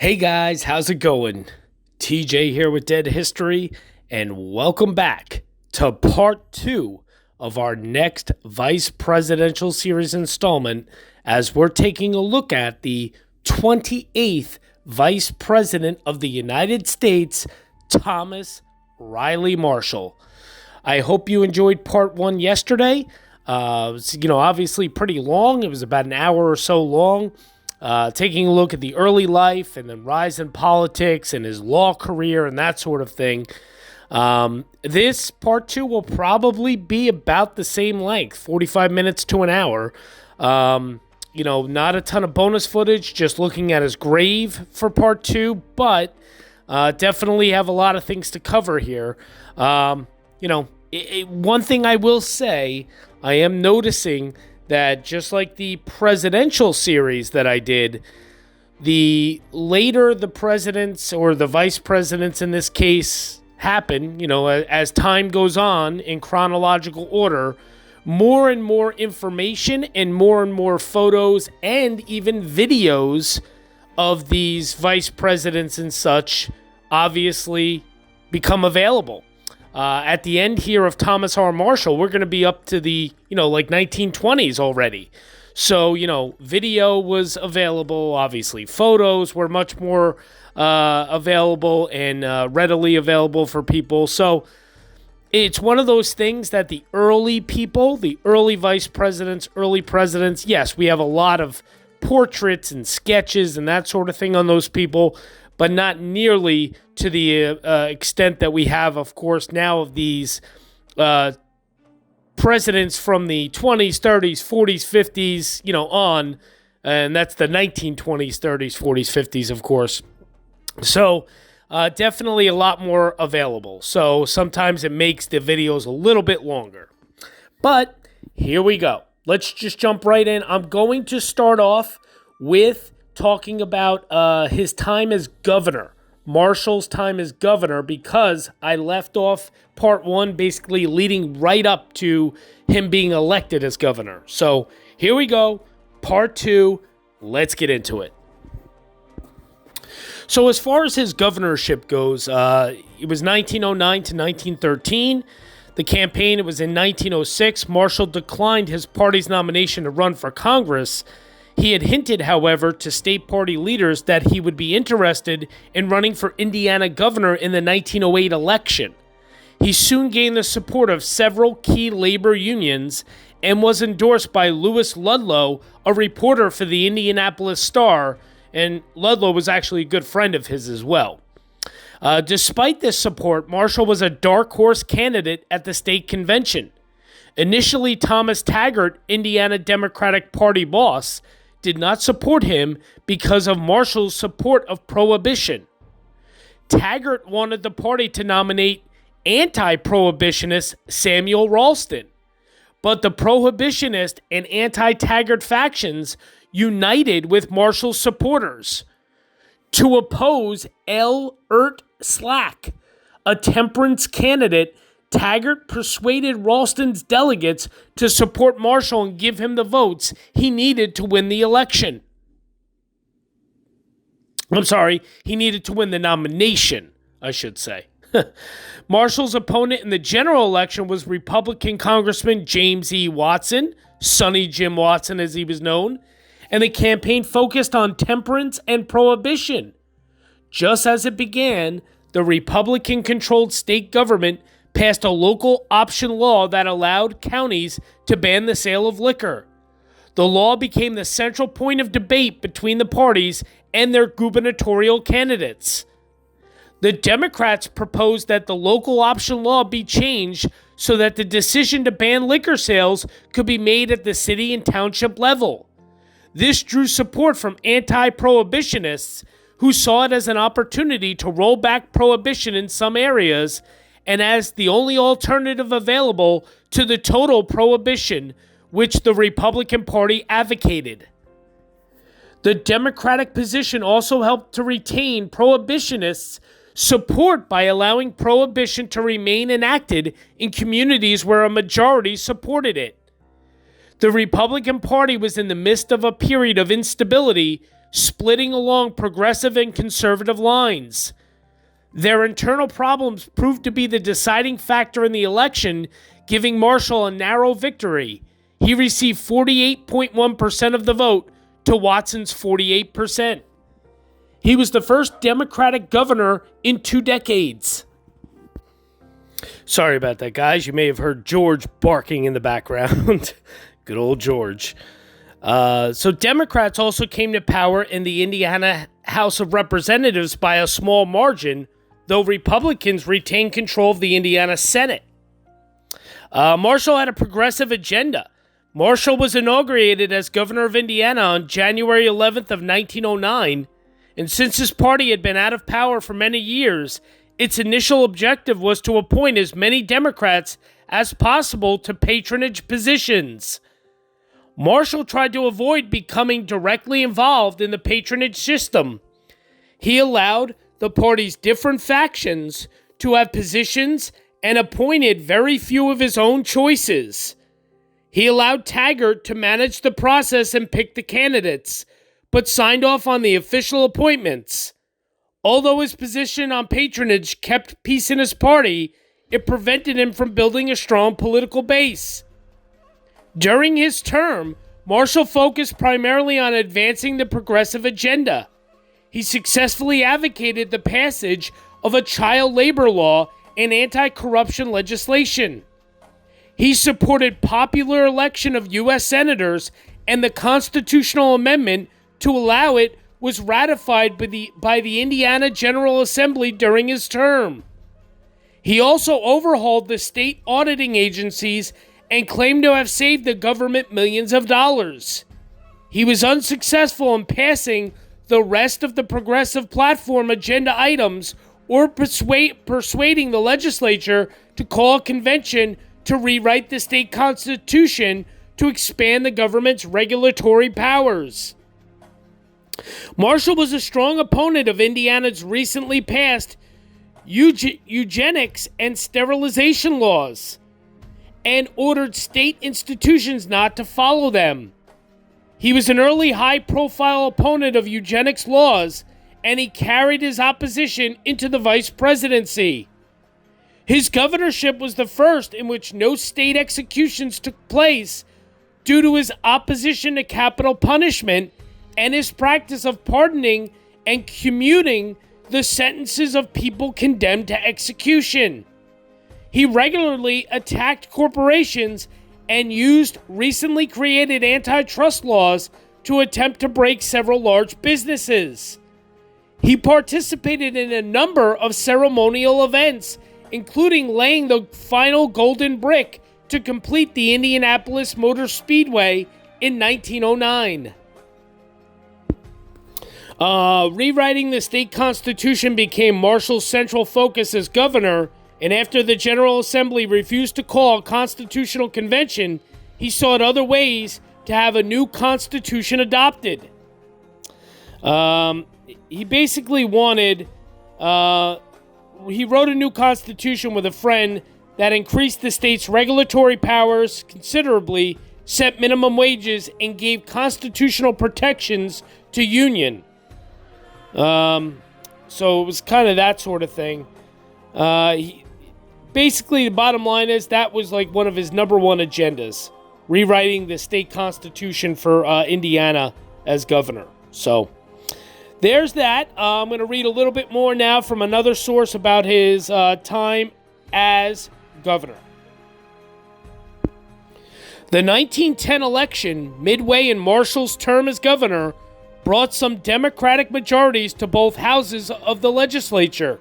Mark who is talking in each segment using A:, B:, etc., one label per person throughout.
A: Hey guys, how's it going? TJ here with Dead History, and welcome back to part 2 of our next Vice Presidential Series installment as we're taking a look at the 28th Vice President of the United States, Thomas Riley Marshall. I hope you enjoyed part 1 yesterday. It was, obviously pretty long. It was about an hour or so long. Taking a look at the early life and then rise in politics and his law career and that sort of thing. This part 2 will probably be about the same length, 45 minutes to an hour. Not a ton of bonus footage, just looking at his grave for part 2, but definitely have a lot of things to cover here. One thing I will say, I am noticing that just like the presidential series that I did, the later the presidents or the vice presidents in this case happen, as time goes on in chronological order, more and more information and more photos and even videos of these vice presidents and such obviously become available. At the end here of ThomasR.Marshall, we're going to be up to the, 1920s already. So, video was available, obviously. Photos were much more available and readily available for people. So, it's one of those things that the early people, the early vice presidents, early presidents, yes, we have a lot of portraits and sketches and that sort of thing on those people, but not nearly to the extent that we have, of course, now of these presidents from the 20s, 30s, 40s, 50s, on. And that's the 1920s, 30s, 40s, 50s, of course. So definitely a lot more available. So sometimes it makes the videos a little bit longer. But here we go. Let's just jump right in. I'm going to start off with talking about his time as governor, Marshall's time as governor, because I left off part 1 basically leading right up to him being elected as governor. So here we go, part 2, let's get into it. So as far as his governorship goes, it was 1909 to 1913. The campaign, it was in 1906. Marshall declined his party's nomination to run for Congress. He had hinted, however, to state party leaders that he would be interested in running for Indiana governor in the 1908 election. He soon gained the support of several key labor unions and was endorsed by Lewis Ludlow, a reporter for the Indianapolis Star, and Ludlow was actually a good friend of his as well. Despite this support, Marshall was a dark horse candidate at the state convention. Initially, Thomas Taggart, Indiana Democratic Party boss, did not support him because of Marshall's support of prohibition. Taggart wanted the party to nominate anti-prohibitionist Samuel Ralston, but the prohibitionist and anti-Taggart factions united with Marshall's supporters to oppose L. Slack, a temperance candidate. Taggart persuaded Ralston's delegates to support Marshall and give him the votes he needed to win the election. He needed to win the nomination, I should say. Marshall's opponent in the general election was Republican Congressman James E. Watson, Sonny Jim Watson as he was known, and the campaign focused on temperance and prohibition. Just as it began, the Republican-controlled state government passed a local option law that allowed counties to ban the sale of liquor. The law became the central point of debate between the parties and their gubernatorial candidates. The Democrats proposed that the local option law be changed so that the decision to ban liquor sales could be made at the city and township level. This drew support from anti-prohibitionists who saw it as an opportunity to roll back prohibition in some areas and as the only alternative available to the total prohibition which the Republican Party advocated. The Democratic position also helped to retain prohibitionists' support by allowing prohibition to remain enacted in communities where a majority supported it. The Republican Party was in the midst of a period of instability, splitting along progressive and conservative lines. Their internal problems proved to be the deciding factor in the election, giving Marshall a narrow victory. He received 48.1% of the vote to Watson's 48%. He was the first Democratic governor in 2 decades. Sorry about that, guys. You may have heard George barking in the background. Good old George. So Democrats also came to power in the Indiana House of Representatives by a small margin, though Republicans retained control of the Indiana Senate. Marshall had a progressive agenda. Marshall was inaugurated as governor of Indiana on January 11th of 1909, and since his party had been out of power for many years, its initial objective was to appoint as many Democrats as possible to patronage positions. Marshall tried to avoid becoming directly involved in the patronage system. He allowed the party's different factions to have positions and appointed very few of his own choices. He allowed Taggart to manage the process and pick the candidates, but signed off on the official appointments. Although his position on patronage kept peace in his party, it prevented him from building a strong political base. During his term, Marshall focused primarily on advancing the progressive agenda. He successfully advocated the passage of a child labor law and anti-corruption legislation. He supported popular election of U.S. senators, and the constitutional amendment to allow it was ratified by the Indiana General Assembly during his term. He also overhauled the state auditing agencies and claimed to have saved the government millions of dollars. He was unsuccessful in passing the rest of the progressive platform agenda items or persuading the legislature to call a convention to rewrite the state constitution to expand the government's regulatory powers. Marshall was a strong opponent of Indiana's recently passed eugenics and sterilization laws, and ordered state institutions not to follow them. He was an early high-profile opponent of eugenics laws, and he carried his opposition into the Vice Presidency. His governorship was the first in which no state executions took place due to his opposition to capital punishment and his practice of pardoning and commuting the sentences of people condemned to execution. He regularly attacked corporations and used recently created antitrust laws to attempt to break several large businesses. He participated in a number of ceremonial events, including laying the final golden brick to complete the Indianapolis Motor Speedway in 1909. Rewriting the state constitution became Marshall's central focus as governor, and after the General Assembly refused to call a constitutional convention, he sought other ways to have a new constitution adopted. He basically wanted... he wrote a new constitution with a friend that increased the state's regulatory powers considerably, set minimum wages, and gave constitutional protections to union. So it was kind of that sort of thing. Basically, the bottom line is that was like one of his number one agendas, rewriting the state constitution for Indiana as governor. So there's that. I'm going to read a little bit more now from another source about his time as governor. The 1910 election, midway in Marshall's term as governor, brought some Democratic majorities to both houses of the legislature.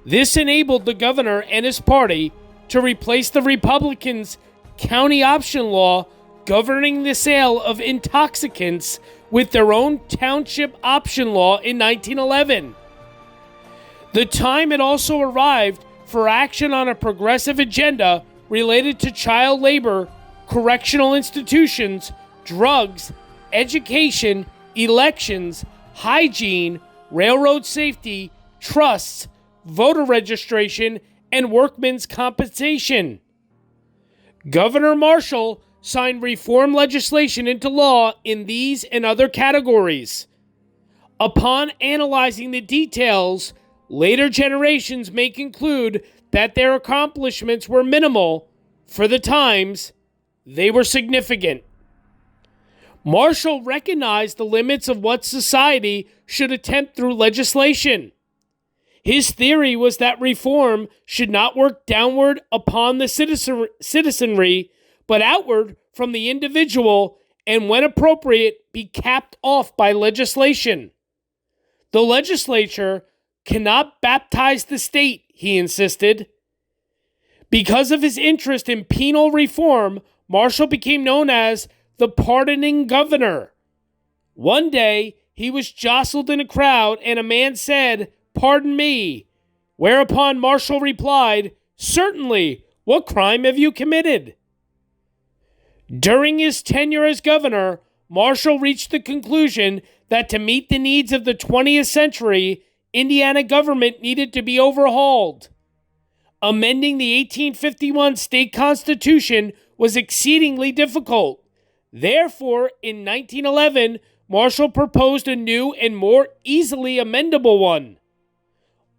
A: This enabled the governor and his party to replace the Republicans' county option law governing the sale of intoxicants with their own township option law in 1911. The time had also arrived for action on a progressive agenda related to child labor, correctional institutions, drugs, education, elections, hygiene, railroad safety, trusts, voter registration, and workmen's compensation. Governor Marshall signed reform legislation into law in these and other categories. Upon analyzing the details, later generations may conclude that their accomplishments were minimal. For the times, they were significant. Marshall recognized the limits of what society should attempt through legislation. His theory was that reform should not work downward upon the citizenry, but outward from the individual, and when appropriate, be capped off by legislation. The legislature cannot baptize the state, he insisted. Because of his interest in penal reform, Marshall became known as the pardoning governor. One day, he was jostled in a crowd, and a man said, "Pardon me," whereupon Marshall replied, "Certainly, what crime have you committed?" During his tenure as governor, Marshall reached the conclusion that to meet the needs of the 20th century, Indiana government needed to be overhauled. Amending the 1851 state constitution was exceedingly difficult. Therefore, in 1911, Marshall proposed a new and more easily amendable one.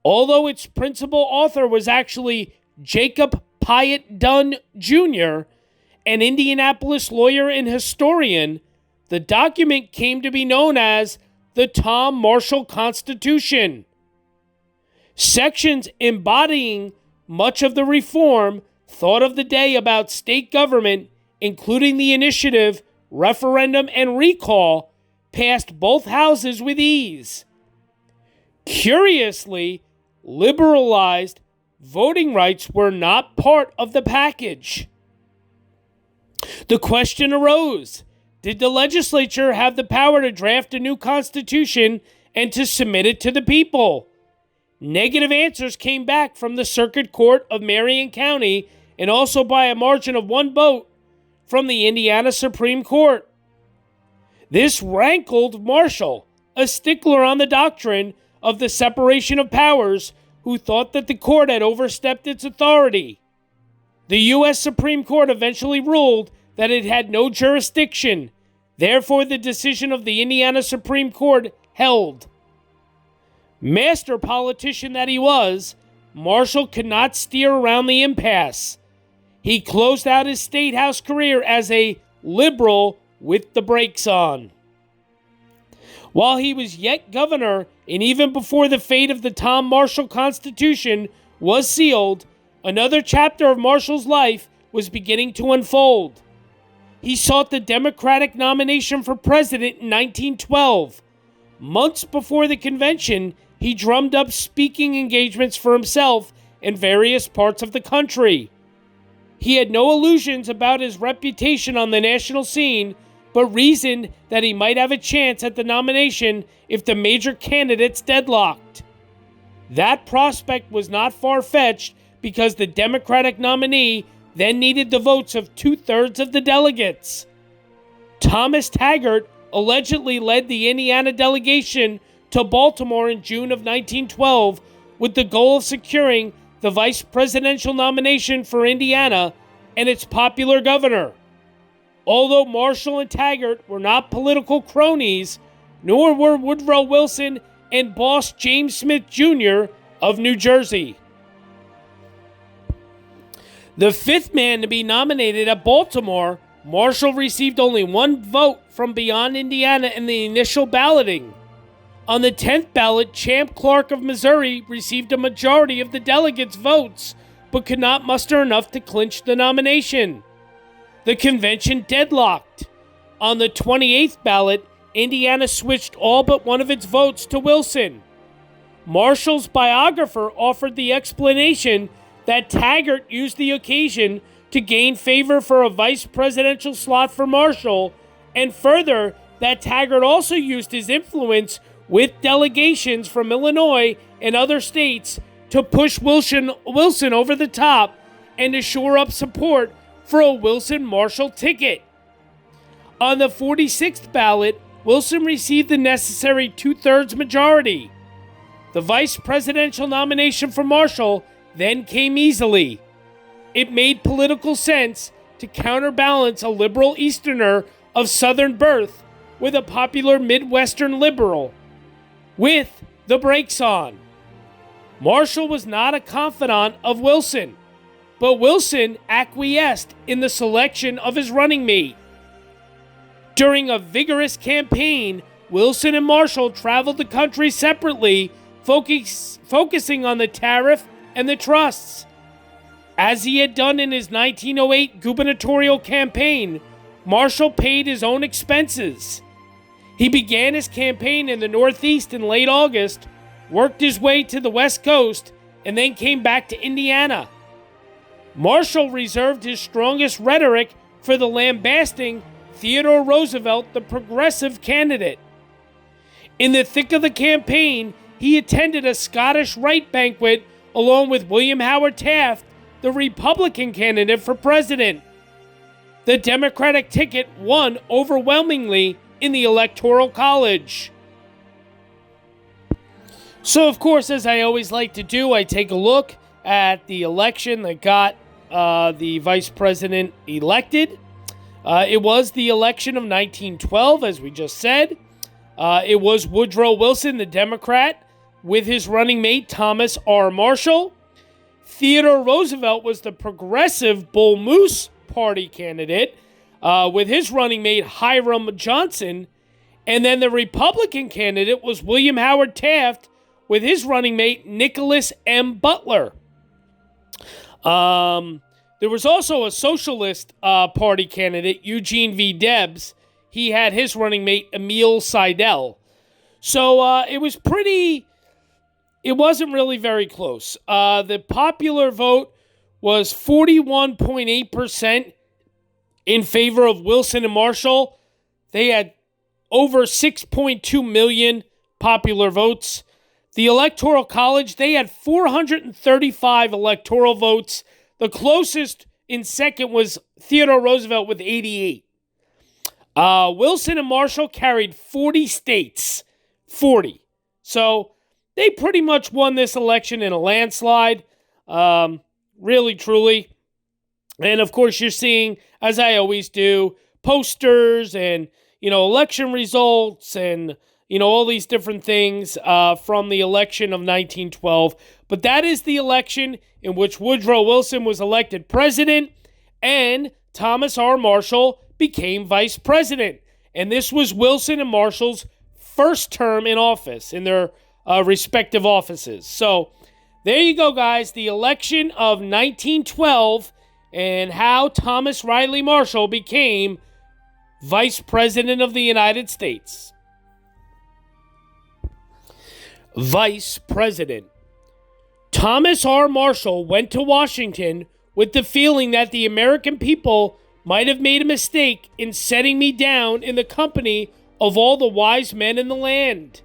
A: Although its principal author was actually Jacob Piatt Dunn, Jr., an Indianapolis lawyer and historian, the document came to be known as the ThomasRMarshall Constitution. Sections embodying much of the reform thought of the day about state government, including the initiative, referendum, and recall, passed both houses with ease. Curiously, liberalized voting rights were not part of the package. The question arose, did the legislature have the power to draft a new constitution and to submit it to the people? Negative answers came back from the Circuit Court of Marion County and also by a margin of 1 vote from the Indiana Supreme Court. This rankled Marshall, a stickler on the doctrine of the separation of powers, who thought that the court had overstepped its authority. The U.S. Supreme Court eventually ruled that it had no jurisdiction. Therefore, the decision of the Indiana Supreme Court held. Master politician that he was, Marshall could not steer around the impasse. He closed out his State House career as a liberal with the brakes on. While he was yet governor, and even before the fate of the ThomasRMarshall Constitution was sealed, another chapter of Marshall's life was beginning to unfold. He sought the Democratic nomination for president in 1912. Months before the convention, he drummed up speaking engagements for himself in various parts of the country. He had no illusions about his reputation on the national scene, but reasoned that he might have a chance at the nomination if the major candidates deadlocked. That prospect was not far-fetched because the Democratic nominee then needed the votes of 2/3 of the delegates. Thomas Taggart allegedly led the Indiana delegation to Baltimore in June of 1912 with the goal of securing the vice presidential nomination for Indiana and its popular governor. Although Marshall and Taggart were not political cronies, nor were Woodrow Wilson and boss James Smith Jr. of New Jersey. The fifth man to be nominated at Baltimore, Marshall received only 1 vote from beyond Indiana in the initial balloting. On the 10th ballot, Champ Clark of Missouri received a majority of the delegates' votes, but could not muster enough to clinch the nomination. The convention deadlocked. On the 28th ballot, Indiana switched all but 1 of its votes to Wilson. Marshall's biographer offered the explanation that Taggart used the occasion to gain favor for a vice presidential slot for Marshall, and further, that Taggart also used his influence with delegations from Illinois and other states to push Wilson over the top and to shore up support for a Wilson-Marshall ticket. On the 46th ballot, Wilson received the necessary 2/3 majority. The vice presidential nomination for Marshall then came easily. It made political sense to counterbalance a liberal Easterner of Southern birth with a popular Midwestern liberal. with the brakes on. Marshall was not a confidant of Wilson, but Wilson acquiesced in the selection of his running mate. During a vigorous campaign, Wilson and Marshall traveled the country separately, focusing on the tariff and the trusts. As he had done in his 1908 gubernatorial campaign, Marshall paid his own expenses. He began his campaign in the Northeast in late August, worked his way to the West Coast, and then came back to Indiana. Marshall reserved his strongest rhetoric for the lambasting Theodore Roosevelt, the progressive candidate. In the thick of the campaign, he attended a Scottish Rite banquet along with William Howard Taft, the Republican candidate for president. The Democratic ticket won overwhelmingly in the Electoral College. So, of course, as I always like to do, I take a look at the election that got the vice president elected. It was the election of 1912, as we just said. It was Woodrow Wilson, the Democrat, with his running mate, Thomas R. Marshall. Theodore Roosevelt was the progressive Bull Moose Party candidate, with his running mate, Hiram Johnson. And then the Republican candidate was William Howard Taft, with his running mate, Nicholas M. Butler. There was also a Socialist Party candidate, Eugene V. Debs. He had his running mate, Emil Seidel. So it wasn't really very close. The popular vote was 41.8% in favor of Wilson and Marshall. They had over 6.2 million popular votes. The Electoral College, they had 435 electoral votes. The closest in second was Theodore Roosevelt with 88. Wilson and Marshall carried 40 states. 40. So they pretty much won this election in a landslide. Really, truly. And of course, you're seeing, as I always do, posters and, election results and, all these different things from the election of 1912. But that is the election in which Woodrow Wilson was elected president and Thomas R. Marshall became vice president. And this was Wilson and Marshall's first term in office, in their respective offices. So there you go, guys. The election of 1912 and how Thomas Riley Marshall became Vice President of the United States. Vice President. Thomas R. Marshall went to Washington with the feeling that the American people might have made a mistake in setting me down in the company of all the wise men in the land.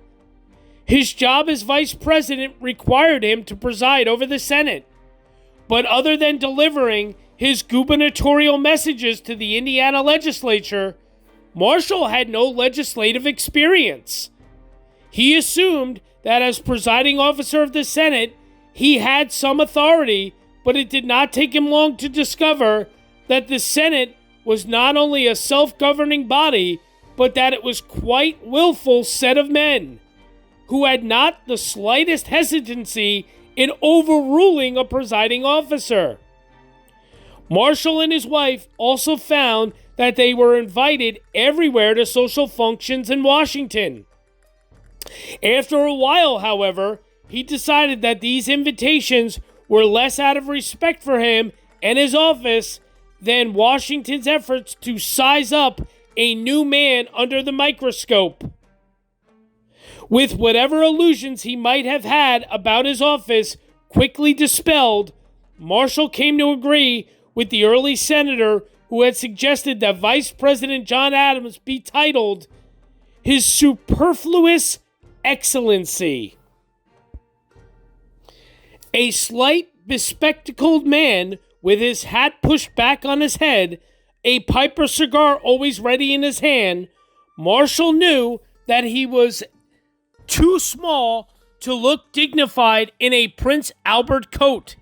A: His job as vice president required him to preside over the Senate. But other than delivering his gubernatorial messages to the Indiana legislature, Marshall had no legislative experience. He assumed that as presiding officer of the Senate, he had some authority, but it did not take him long to discover that the Senate was not only a self-governing body, but that it was quite willful set of men who had not the slightest hesitancy in overruling a presiding officer. Marshall and his wife also found that they were invited everywhere to social functions in Washington. After a while, however, he decided that these invitations were less out of respect for him and his office than Washington's efforts to size up a new man under the microscope. With whatever illusions he might have had about his office quickly dispelled, Marshall came to agree with the early senator who had suggested that Vice President John Adams be titled His Superfluous Excellency. A slight, bespectacled man with his hat pushed back on his head, a pipe or cigar always ready in his hand, Marshall knew that he was too small to look dignified in a Prince Albert coat,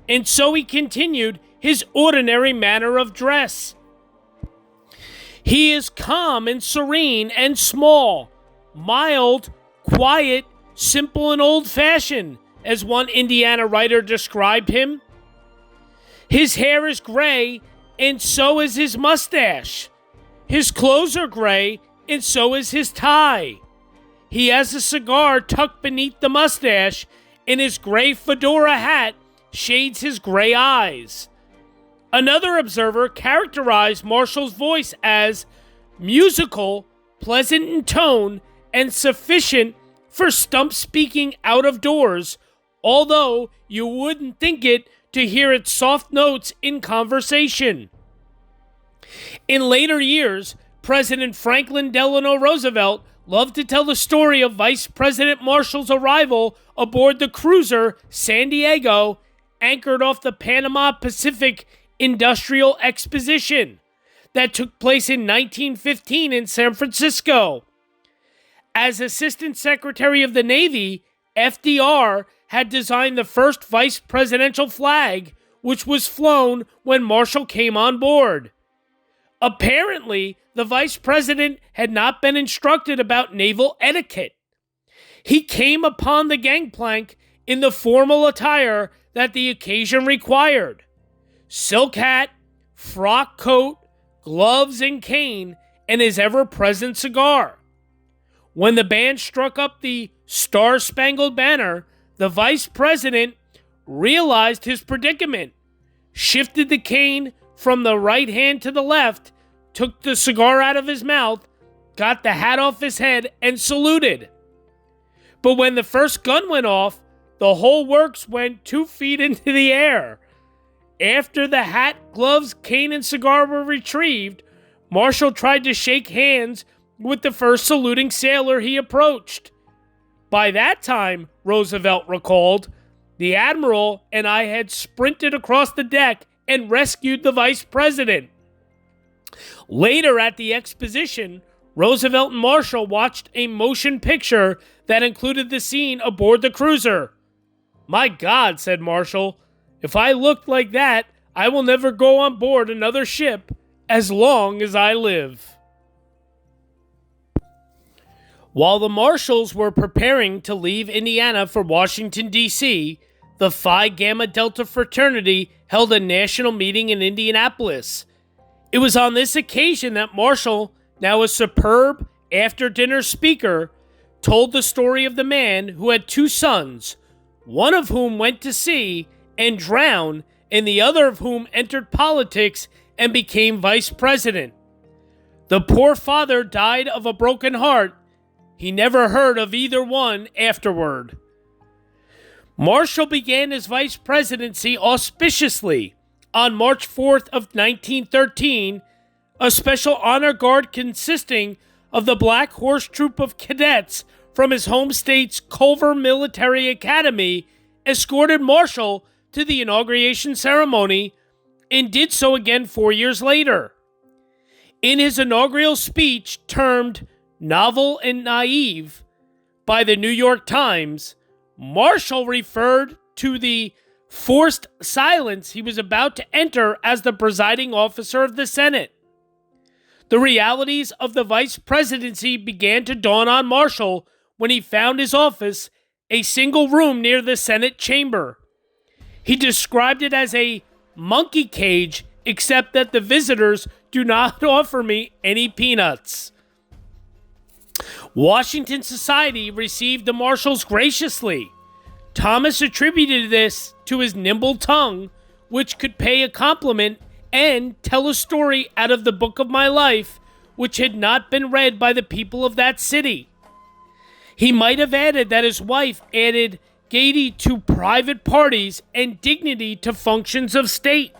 A: and so he continued his ordinary manner of dress. He is calm and serene and small, mild, quiet, simple, and old-fashioned, as one Indiana writer described him. His hair is gray, and so is his mustache. His clothes are gray, and so is his tie. He has a cigar tucked beneath the mustache, and his gray fedora hat shades his gray eyes. Another observer characterized Marshall's voice as musical, pleasant in tone, and sufficient for stump speaking out of doors, although you wouldn't think it to hear its soft notes in conversation. In later years, President Franklin Delano Roosevelt loved to tell the story of Vice President Marshall's arrival aboard the cruiser San Diego, anchored off the Panama Pacific Industrial Exposition that took place in 1915 in San Francisco. As Assistant Secretary of the Navy, FDR had designed the first vice presidential flag, which was flown when Marshall came on board. Apparently, the vice president had not been instructed about naval etiquette. He came upon the gangplank in the formal attire that the occasion required: silk hat, frock coat, gloves and cane, and his ever-present cigar. When the band struck up the Star-Spangled Banner, the vice president realized his predicament, shifted the cane from the right hand to the left, took the cigar out of his mouth, got the hat off his head, and saluted. But when the first gun went off, the whole works went 2 feet into the air. After the hat, gloves, cane, and cigar were retrieved, Marshall tried to shake hands with the first saluting sailor he approached. By that time, Roosevelt recalled, the admiral and I had sprinted across the deck and rescued the vice president. Later at the exposition, Roosevelt and Marshall watched a motion picture that included the scene aboard the cruiser. "My God," said Marshall, "if I looked like that, I will never go on board another ship as long as I live." While the Marshalls were preparing to leave Indiana for Washington, D.C., the Phi Gamma Delta fraternity held a national meeting in Indianapolis. It was on this occasion that Marshall, now a superb after-dinner speaker, told the story of the man who had 2 sons, one of whom went to sea and drowned, and the other of whom entered politics and became vice president. The poor father died of a broken heart. He never heard of either one afterward. Marshall began his vice presidency auspiciously. On March 4th of 1913, a special honor guard consisting of the Black Horse Troop of cadets from his home state's Culver Military Academy escorted Marshall to the inauguration ceremony and did so again 4 years later. In his inaugural speech, termed "novel and naive" by the New York Times, Marshall referred to the forced silence he was about to enter as the presiding officer of the Senate. The realities of the vice presidency began to dawn on Marshall when he found his office a single room near the Senate chamber. He described it as a monkey cage, except that the visitors do not offer me any peanuts. Washington society received the Marshalls graciously. Thomas attributed this to his nimble tongue, which could pay a compliment and tell a story out of the book of my life, which had not been read by the people of that city. He might have added that his wife added gaiety to private parties and dignity to functions of state.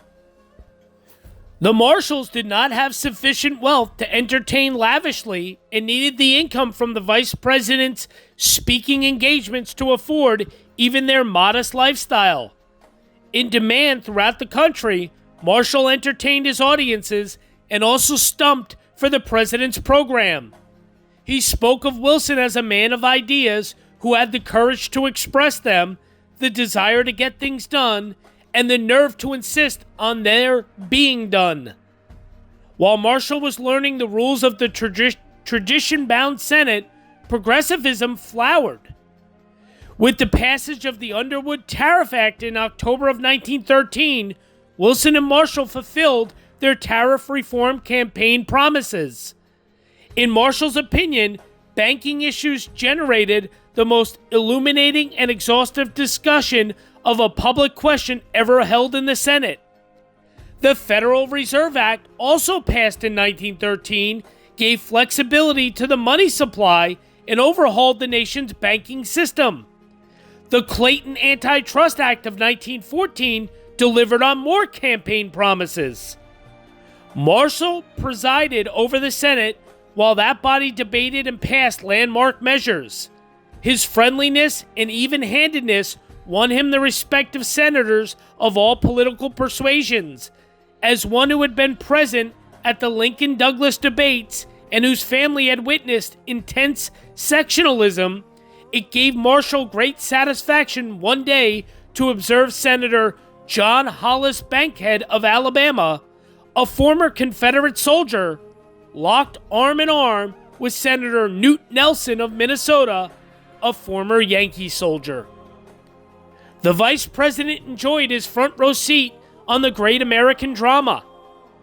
A: The Marshalls did not have sufficient wealth to entertain lavishly and needed the income from the vice president's speaking engagements to afford even their modest lifestyle. In demand throughout the country, Marshall entertained his audiences and also stumped for the president's program. He spoke of Wilson as a man of ideas who had the courage to express them, the desire to get things done, and the nerve to insist on their being done. While Marshall was learning the rules of the tradition-bound Senate, progressivism flowered. With the passage of the Underwood Tariff Act in October of 1913, Wilson and Marshall fulfilled their tariff reform campaign promises. In Marshall's opinion, banking issues generated the most illuminating and exhaustive discussion of a public question ever held in the Senate. The Federal Reserve Act, also passed in 1913, gave flexibility to the money supply and overhauled the nation's banking system. The Clayton Antitrust Act of 1914 delivered on more campaign promises. Marshall presided over the Senate while that body debated and passed landmark measures. His friendliness and even-handedness won him the respect of senators of all political persuasions. As one who had been present at the Lincoln-Douglas debates and whose family had witnessed intense sectionalism, it gave Marshall great satisfaction one day to observe Senator John Hollis Bankhead of Alabama, a former Confederate soldier, locked arm in arm with Senator Newt Nelson of Minnesota, a former Yankee soldier. The vice president enjoyed his front row seat on the great American drama.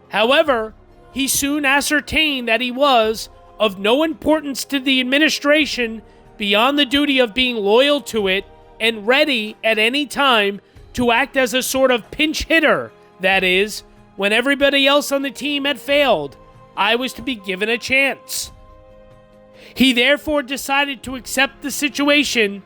A: However, he soon ascertained that he was of no importance to the administration beyond the duty of being loyal to it and ready at any time to act as a sort of pinch hitter. That is, when everybody else on the team had failed, I was to be given a chance. He therefore decided to accept the situation,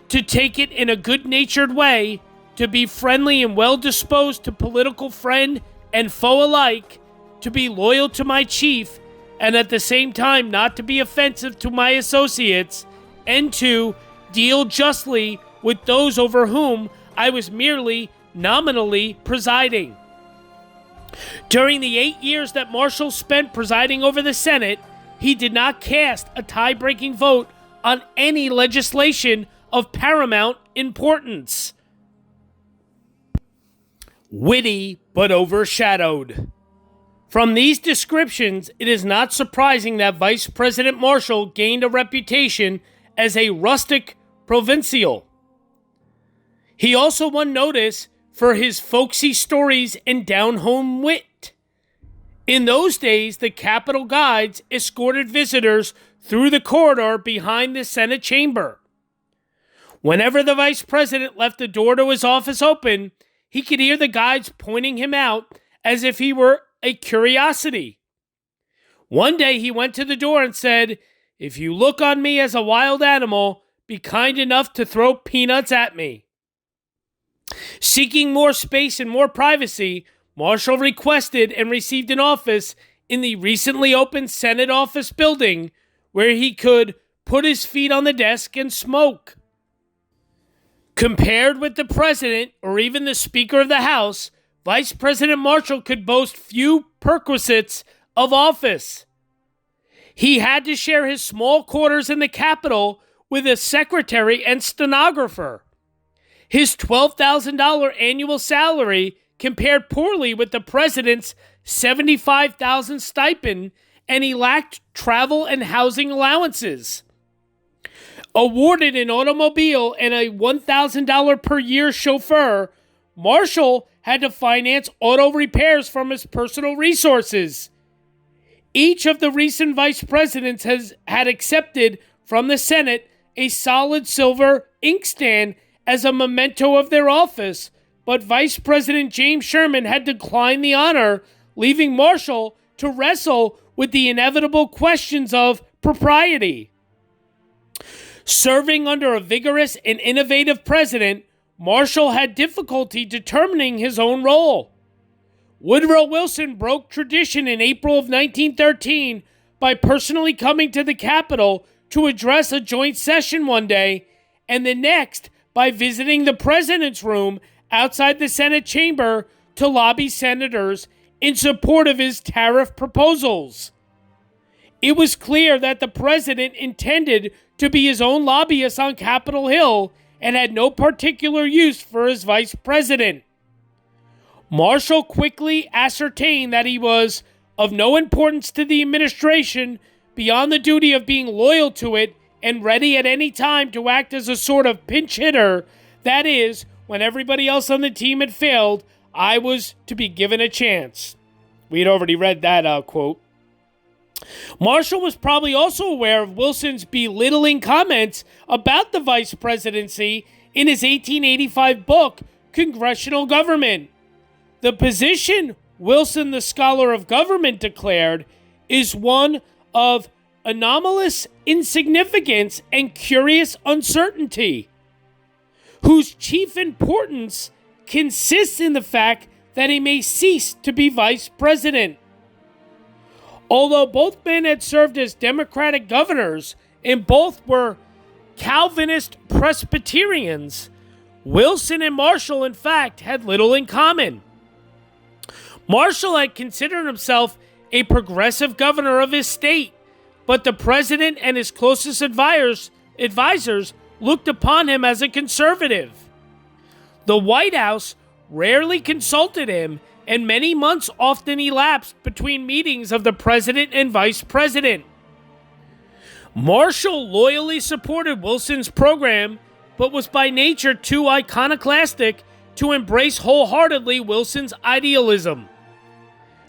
A: to take it in a good-natured way, to be friendly and well-disposed to political friend and foe alike, to be loyal to my chief, and at the same time not to be offensive to my associates, and to deal justly with those over whom I was merely nominally presiding. During the 8 years that Marshall spent presiding over the Senate, he did not cast a tie-breaking vote on any legislation of paramount importance. Witty but overshadowed. From these descriptions, it is not surprising that Vice President Marshall gained a reputation as a rustic provincial. He also won notice for his folksy stories and down-home wit. In those days, the Capitol guides escorted visitors through the corridor behind the Senate chamber. Whenever the vice president left the door to his office open, he could hear the guides pointing him out as if he were a curiosity. One day he went to the door and said, "If you look on me as a wild animal, be kind enough to throw peanuts at me." Seeking more space and more privacy, Marshall requested and received an office in the recently opened Senate office building where he could put his feet on the desk and smoke. Compared with the president or even the Speaker of the House, Vice President Marshall could boast few perquisites of office. He had to share his small quarters in the Capitol with a secretary and stenographer. His $12,000 annual salary compared poorly with the president's $75,000 stipend, and he lacked travel and housing allowances. Awarded an automobile and a $1,000 per year chauffeur, Marshall had to finance auto repairs from his personal resources. Each of the recent vice presidents had accepted from the Senate a solid silver inkstand as a memento of their office, but Vice President James Sherman had declined the honor, leaving Marshall to wrestle with the inevitable questions of propriety. Serving under a vigorous and innovative president, Marshall had difficulty determining his own role. Woodrow Wilson broke tradition in April of 1913 by personally coming to the Capitol to address a joint session one day, and the next by visiting the president's room outside the Senate chamber to lobby senators in support of his tariff proposals. It was clear that the president intended to be his own lobbyist on Capitol Hill and had no particular use for his vice president. Marshall quickly ascertained that he was of no importance to the administration beyond the duty of being loyal to it and ready at any time to act as a sort of pinch hitter. That is, when everybody else on the team had failed, I was to be given a chance. We had already read that quote. Marshall was probably also aware of Wilson's belittling comments about the vice presidency in his 1885 book, Congressional Government. The position Wilson, the scholar of government, declared is one of anomalous insignificance and curious uncertainty, whose chief importance consists in the fact that he may cease to be vice president. Although both men had served as Democratic governors and both were Calvinist Presbyterians, Wilson and Marshall, in fact, had little in common. Marshall had considered himself a progressive governor of his state, but the president and his closest advisors looked upon him as a conservative. The White House rarely consulted him, and many months often elapsed between meetings of the president and vice president. Marshall loyally supported Wilson's program, but was by nature too iconoclastic to embrace wholeheartedly Wilson's idealism.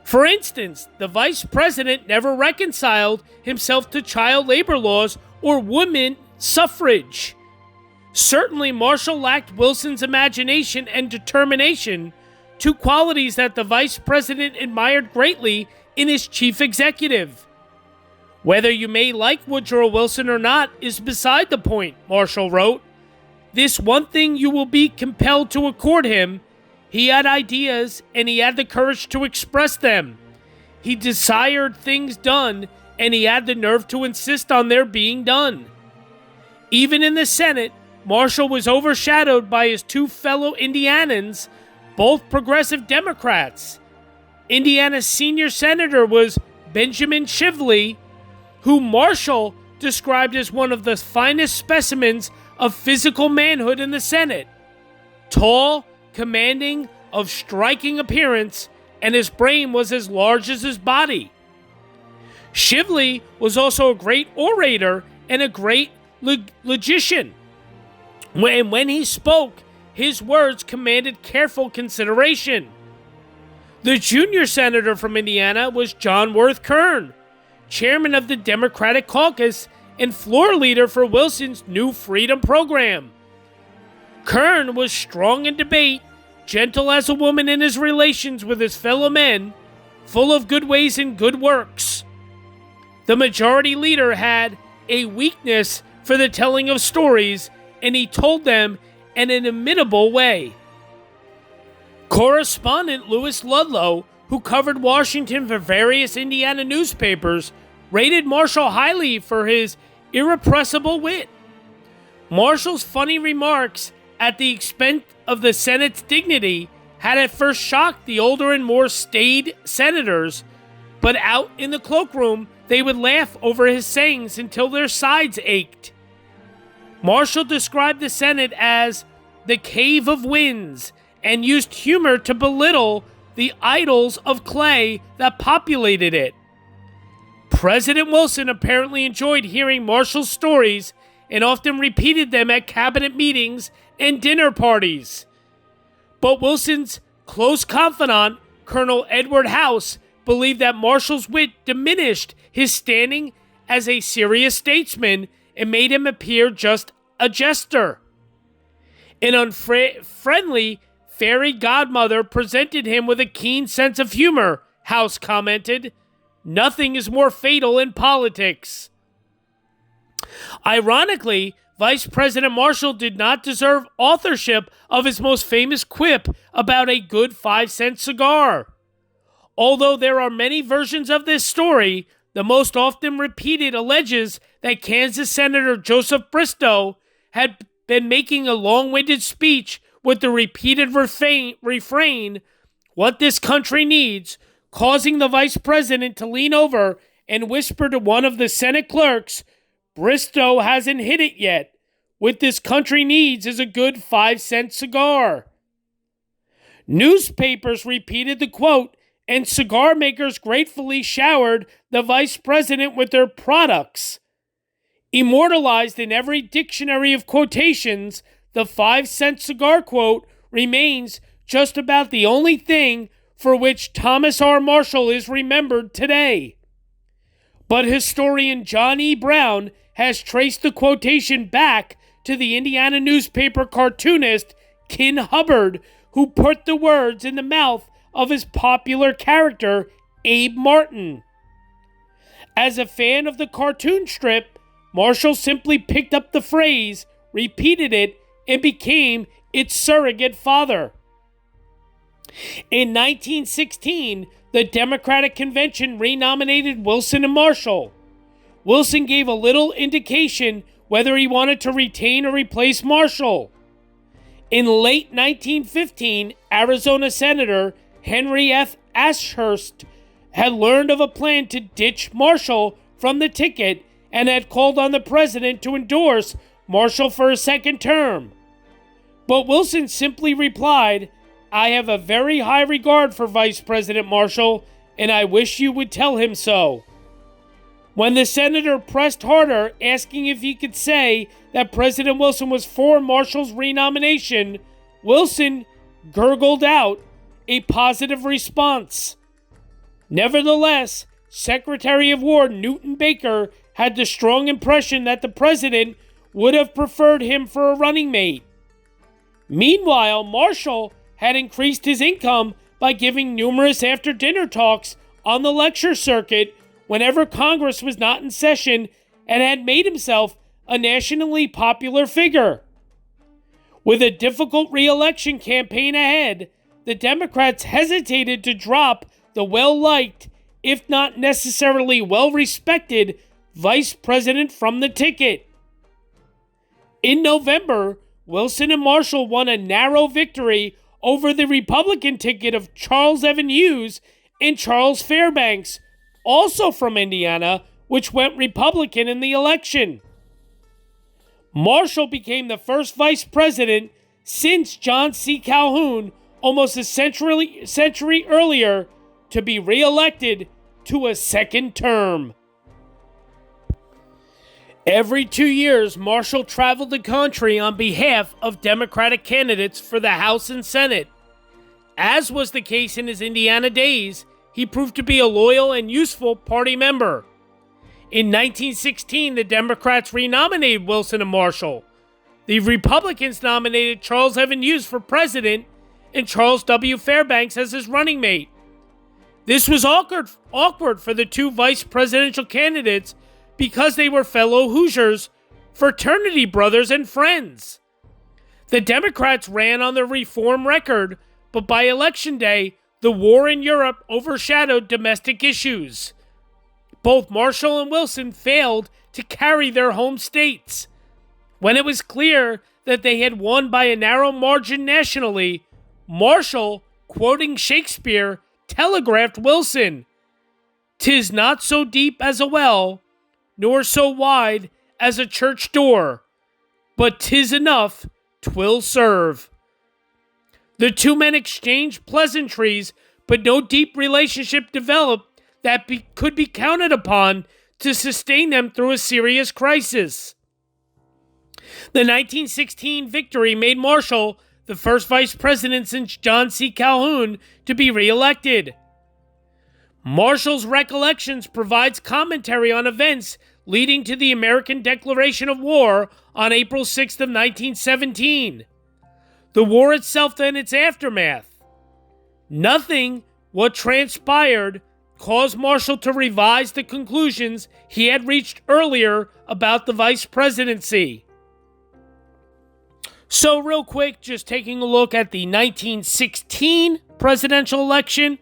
A: For instance, the vice president never reconciled himself to child labor laws or women suffrage. Certainly, Marshall lacked Wilson's imagination and determination, two qualities that the vice president admired greatly in his chief executive. Whether you may like Woodrow Wilson or not is beside the point, Marshall wrote. This one thing you will be compelled to accord him: he had ideas and he had the courage to express them. He desired things done and he had the nerve to insist on their being done. Even in the Senate, Marshall was overshadowed by his two fellow Indianans, both progressive Democrats. Indiana's senior senator was Benjamin Shively, who Marshall described as one of the finest specimens of physical manhood in the Senate. Tall, commanding, of striking appearance, and his brain was as large as his body. Shively was also a great orator and a great logician. When he spoke, his words commanded careful consideration. The junior senator from Indiana was John Worth Kern, chairman of the Democratic Caucus and floor leader for Wilson's New Freedom program. Kern was strong in debate, gentle as a woman in his relations with his fellow men, full of good ways and good works. The majority leader had a weakness for the telling of stories, and he told them in an inimitable way. Correspondent Lewis Ludlow, who covered Washington for various Indiana newspapers, rated Marshall highly for his irrepressible wit. Marshall's funny remarks at the expense of the Senate's dignity had at first shocked the older and more staid senators, but out in the cloakroom they would laugh over his sayings until their sides ached. Marshall described the Senate as the cave of winds and used humor to belittle the idols of clay that populated it. President Wilson apparently enjoyed hearing Marshall's stories and often repeated them at cabinet meetings and dinner parties. But Wilson's close confidant, Colonel Edward House, believed that Marshall's wit diminished his standing as a serious statesman and made him appear just a jester. An unfriendly fairy godmother presented him with a keen sense of humor, House commented. Nothing is more fatal in politics. Ironically, Vice President Marshall did not deserve authorship of his most famous quip about a good 5-cent cigar. Although there are many versions of this story, the most often repeated alleges that Kansas Senator Joseph Bristow had been making a long-winded speech with the repeated refrain, "What this country needs," causing the vice president to lean over and whisper to one of the Senate clerks, "Bristow hasn't hit it yet. What this country needs is a good 5-cent cigar." Newspapers repeated the quote, and cigar makers gratefully showered the vice president with their products. Immortalized in every dictionary of quotations, the 5-cent cigar quote remains just about the only thing for which Thomas R. Marshall is remembered today. But historian John E. Brown has traced the quotation back to the Indiana newspaper cartoonist Kin Hubbard, who put the words in the mouth of his popular character, Abe Martin. As a fan of the cartoon strip, Marshall simply picked up the phrase, repeated it, and became its surrogate father. In 1916, the Democratic Convention renominated Wilson and Marshall. Wilson gave a little indication whether he wanted to retain or replace Marshall. In late 1915, Arizona Senator Henry F. Ashurst had learned of a plan to ditch Marshall from the ticket and had called on the president to endorse Marshall for a second term. But Wilson simply replied, "I have a very high regard for Vice President Marshall, and I wish you would tell him so." When the senator pressed harder, asking if he could say that President Wilson was for Marshall's renomination, Wilson gurgled out a positive response. Nevertheless, Secretary of War Newton Baker had the strong impression that the president would have preferred him for a running mate. Meanwhile, Marshall had increased his income by giving numerous after-dinner talks on the lecture circuit whenever Congress was not in session and had made himself a nationally popular figure. With a difficult re-election campaign ahead, the Democrats hesitated to drop the well-liked, if not necessarily well-respected, vice president from the ticket. In November, Wilson and Marshall won a narrow victory over the Republican ticket of Charles Evan Hughes and Charles Fairbanks, also from Indiana, which went Republican in the election. Marshall became the first vice president since John C. Calhoun, almost a century earlier, to be re-elected to a second term. Every 2 years, Marshall traveled the country on behalf of Democratic candidates for the House and Senate. As was the case in his Indiana days, he proved to be a loyal and useful party member. In 1916, the Democrats renominated Wilson and Marshall. The Republicans nominated Charles Evan Hughes for president and Charles W. Fairbanks as his running mate. This was awkward for the two vice presidential candidates because they were fellow Hoosiers, fraternity brothers, and friends. The Democrats ran on their reform record, but by election day, the war in Europe overshadowed domestic issues. Both Marshall and Wilson failed to carry their home states. When it was clear that they had won by a narrow margin nationally, Marshall, quoting Shakespeare, telegraphed Wilson, "'Tis not so deep as a well, nor so wide as a church door, but 'tis enough, 'twill serve." The two men exchanged pleasantries, but no deep relationship developed that could be counted upon to sustain them through a serious crisis. The 1916 victory made Marshall the first vice president since John C. Calhoun to be re-elected. Marshall's recollections provides commentary on events leading to the American Declaration of War on April 6th of 1917. The war itself and its aftermath. Nothing what transpired caused Marshall to revise the conclusions he had reached earlier about the vice presidency. So real quick, just taking a look at the 1916 presidential election.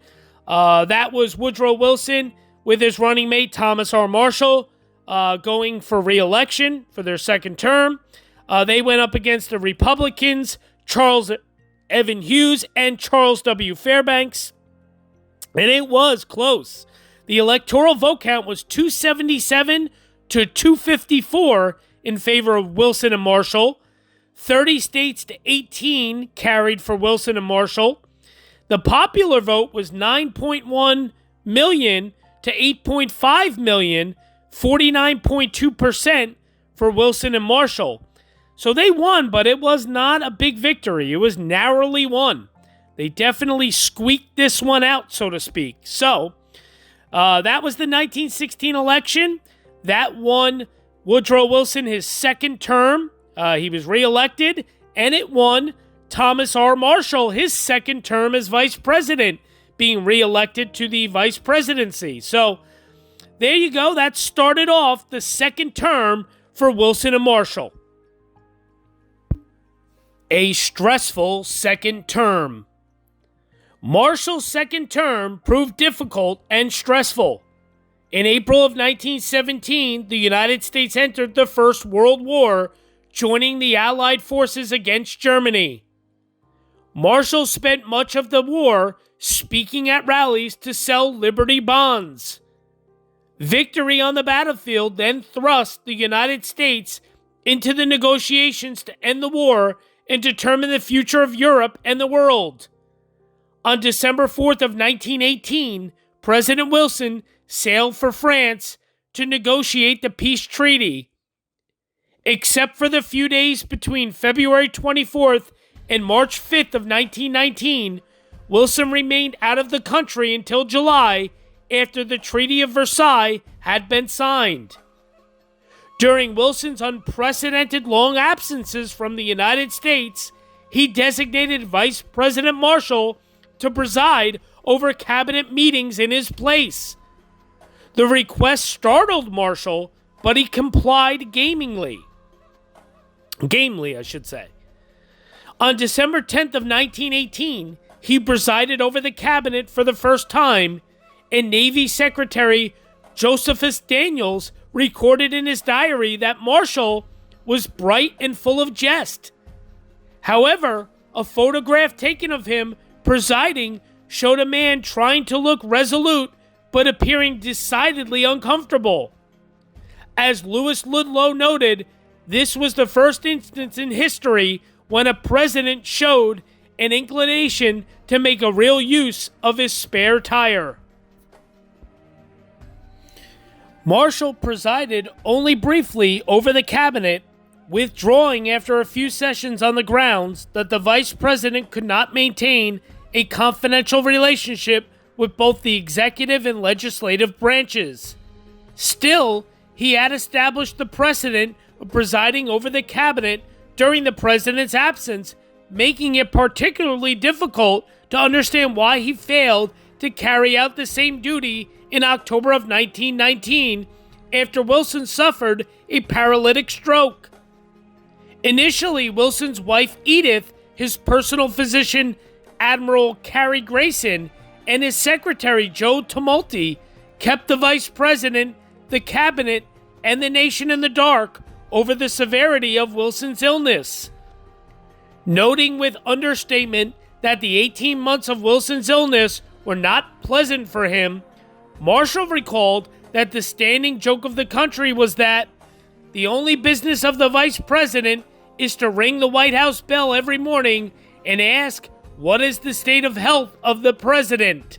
A: That was Woodrow Wilson with his running mate Thomas R. Marshall going for re-election for their second term. They went up against the Republicans, Charles Evan Hughes and Charles W. Fairbanks. And it was close. The electoral vote count was 277 to 254 in favor of Wilson and Marshall. 30 states to 18 carried for Wilson and Marshall. The popular vote was 9.1 million to 8.5 million, 49.2% for Wilson and Marshall. So they won, but it was not a big victory. It was narrowly won. They definitely squeaked this one out, so to speak. So that was the 1916 election. That won Woodrow Wilson his second term. He was reelected, and it won Thomas R. Marshall his second term as vice president, being reelected to the vice presidency. So there you go. That started off the second term for Wilson and Marshall. A stressful second term. Marshall's second term proved difficult and stressful. In April of 1917, the United States entered the First World War, joining the Allied forces against Germany. Marshall spent much of the war speaking at rallies to sell Liberty bonds. Victory on the battlefield then thrust the United States into the negotiations to end the war and determine the future of Europe and the world. On December 4th of 1918, President Wilson sailed for France to negotiate the peace treaty. Except for the few days between February 24th and March 5th of 1919, Wilson remained out of the country until July after the Treaty of Versailles had been signed. During Wilson's unprecedented long absences from the United States, he designated Vice President Marshall to preside over cabinet meetings in his place. The request startled Marshall, but he complied gamely, I should say. On December 10th of 1918, he presided over the cabinet for the first time, and Navy Secretary Josephus Daniels recorded in his diary that Marshall was bright and full of jest. However, a photograph taken of him presiding showed a man trying to look resolute but appearing decidedly uncomfortable. As Louis Ludlow noted, this was the first instance in history when a president showed an inclination to make a real use of his spare tire. Marshall presided only briefly over the cabinet, withdrawing after a few sessions on the grounds that the vice president could not maintain a confidential relationship with both the executive and legislative branches. Still, he had established the precedent of presiding over the cabinet during the president's absence, making it particularly difficult to understand why he failed to carry out the same duty in October of 1919 after Wilson suffered a paralytic stroke. Initially, Wilson's wife Edith, his personal physician Admiral Cary Grayson, and his secretary Joe Tumulty kept the vice president, the cabinet, and the nation in the dark over the severity of Wilson's illness. Noting with understatement that the 18 months of Wilson's illness were not pleasant for him, Marshall recalled that the standing joke of the country was that the only business of the vice president is to ring the White House bell every morning and ask what is the state of health of the president.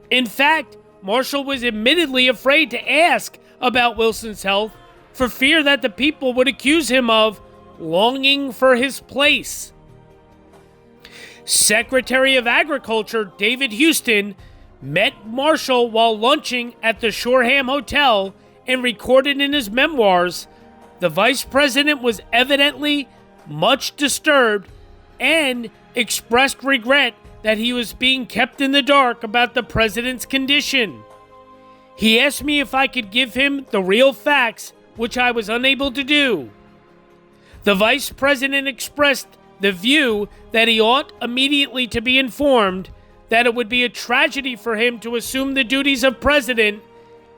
A: In fact, Marshall was admittedly afraid to ask about Wilson's health for fear that the people would accuse him of longing for his place. Secretary of Agriculture David Houston met Marshall while lunching at the Shoreham Hotel and recorded in his memoirs, the vice president was evidently much disturbed and expressed regret that he was being kept in the dark about the president's condition. He asked me if I could give him the real facts, which I was unable to do. The vice president expressed the view that he ought immediately to be informed that it would be a tragedy for him to assume the duties of president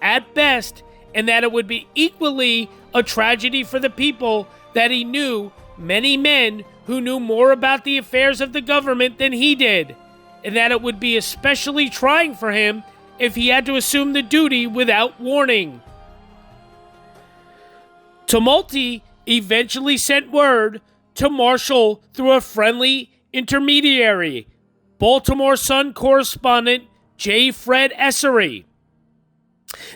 A: at best, and that it would be equally a tragedy for the people that he knew many men who knew more about the affairs of the government than he did, and that it would be especially trying for him if he had to assume the duty without warning. Tumulty eventually sent word to Marshall through a friendly intermediary, Baltimore Sun correspondent J. Fred Essery.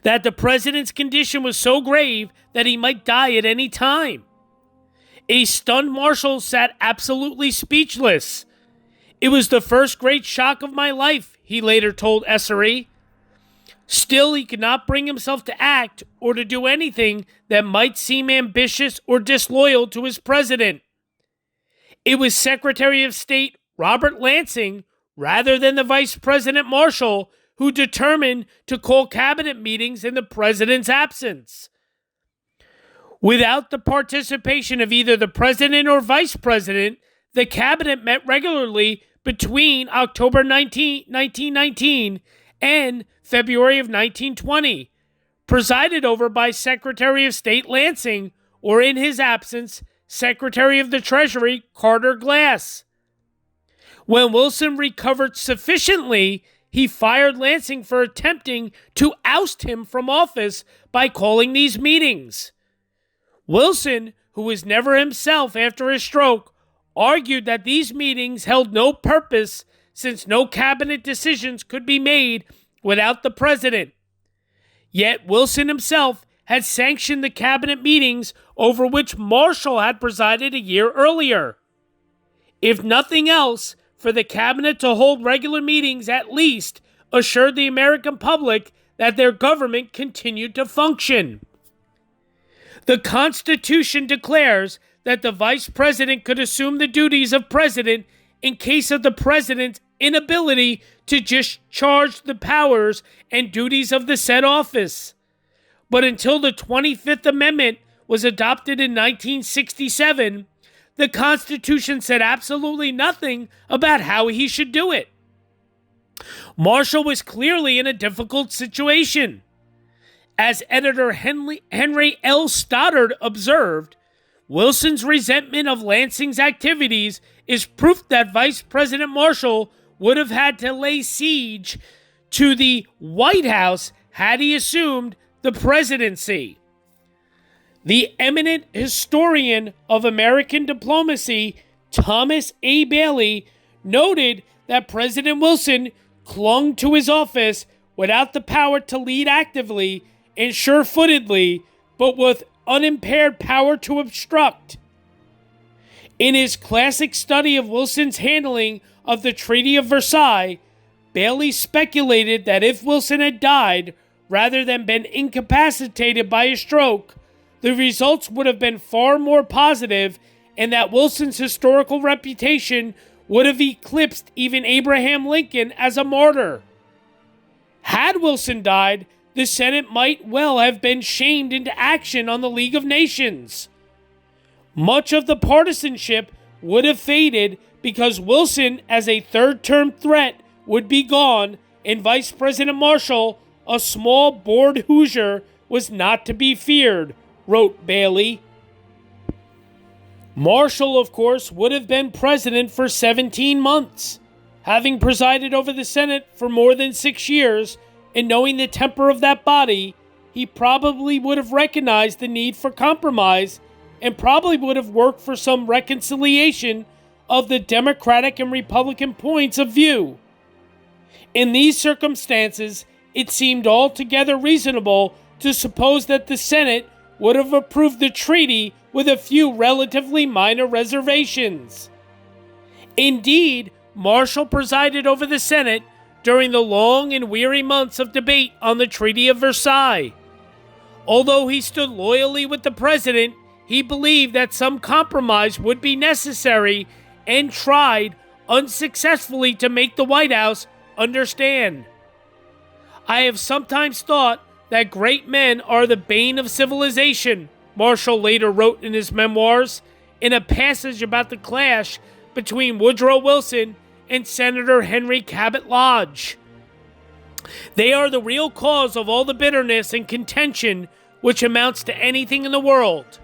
A: that the president's condition was so grave that he might die at any time. A stunned Marshall sat absolutely speechless. "It was the first great shock of my life," he later told SRE. Still, he could not bring himself to act or to do anything that might seem ambitious or disloyal to his president. It was Secretary of State Robert Lansing, rather than the Vice President Marshall, who determined to call cabinet meetings in the president's absence. Without the participation of either the president or vice president, the cabinet met regularly between October 1919 and February of 1920, presided over by Secretary of State Lansing, or in his absence, Secretary of the Treasury Carter Glass. When Wilson recovered sufficiently, he fired Lansing for attempting to oust him from office by calling these meetings. Wilson, who was never himself after his stroke, argued that these meetings held no purpose since no cabinet decisions could be made without the president. Yet Wilson himself had sanctioned the cabinet meetings over which Marshall had presided a year earlier. If nothing else, for the cabinet to hold regular meetings at least assured the American public that their government continued to function. The Constitution declares that the vice president could assume the duties of president in case of the president's inability to discharge the powers and duties of the said office. But until the 25th Amendment was adopted in 1967, the Constitution said absolutely nothing about how he should do it. Marshall was clearly in a difficult situation. As editor Henry L. Stoddard observed, Wilson's resentment of Lansing's activities is proof that Vice President Marshall would have had to lay siege to the White House had he assumed the presidency. The eminent historian of American diplomacy, Thomas A. Bailey, noted that President Wilson clung to his office without the power to lead actively and sure-footedly, but with unimpaired power to obstruct. In his classic study of Wilson's handling of the Treaty of Versailles, Bailey speculated that if Wilson had died rather than been incapacitated by a stroke, the results would have been far more positive, and that Wilson's historical reputation would have eclipsed even Abraham Lincoln as a martyr. Had Wilson died, the Senate might well have been shamed into action on the League of Nations. Much of the partisanship would have faded because Wilson, as a third-term threat, would be gone, and Vice President Marshall, a small bored Hoosier, was not to be feared, wrote Bailey. Marshall, of course, would have been president for 17 months. Having presided over the Senate for more than 6 years, and knowing the temper of that body, he probably would have recognized the need for compromise and probably would have worked for some reconciliation of the Democratic and Republican points of view. In these circumstances, it seemed altogether reasonable to suppose that the Senate would have approved the treaty with a few relatively minor reservations. Indeed, Marshall presided over the Senate during the long and weary months of debate on the Treaty of Versailles. Although he stood loyally with the president, he believed that some compromise would be necessary and tried unsuccessfully to make the White House understand. "I have sometimes thought that great men are the bane of civilization," Marshall later wrote in his memoirs, in a passage about the clash between Woodrow Wilson and Senator Henry Cabot Lodge. "They are the real cause of all the bitterness and contention which amounts to anything in the world.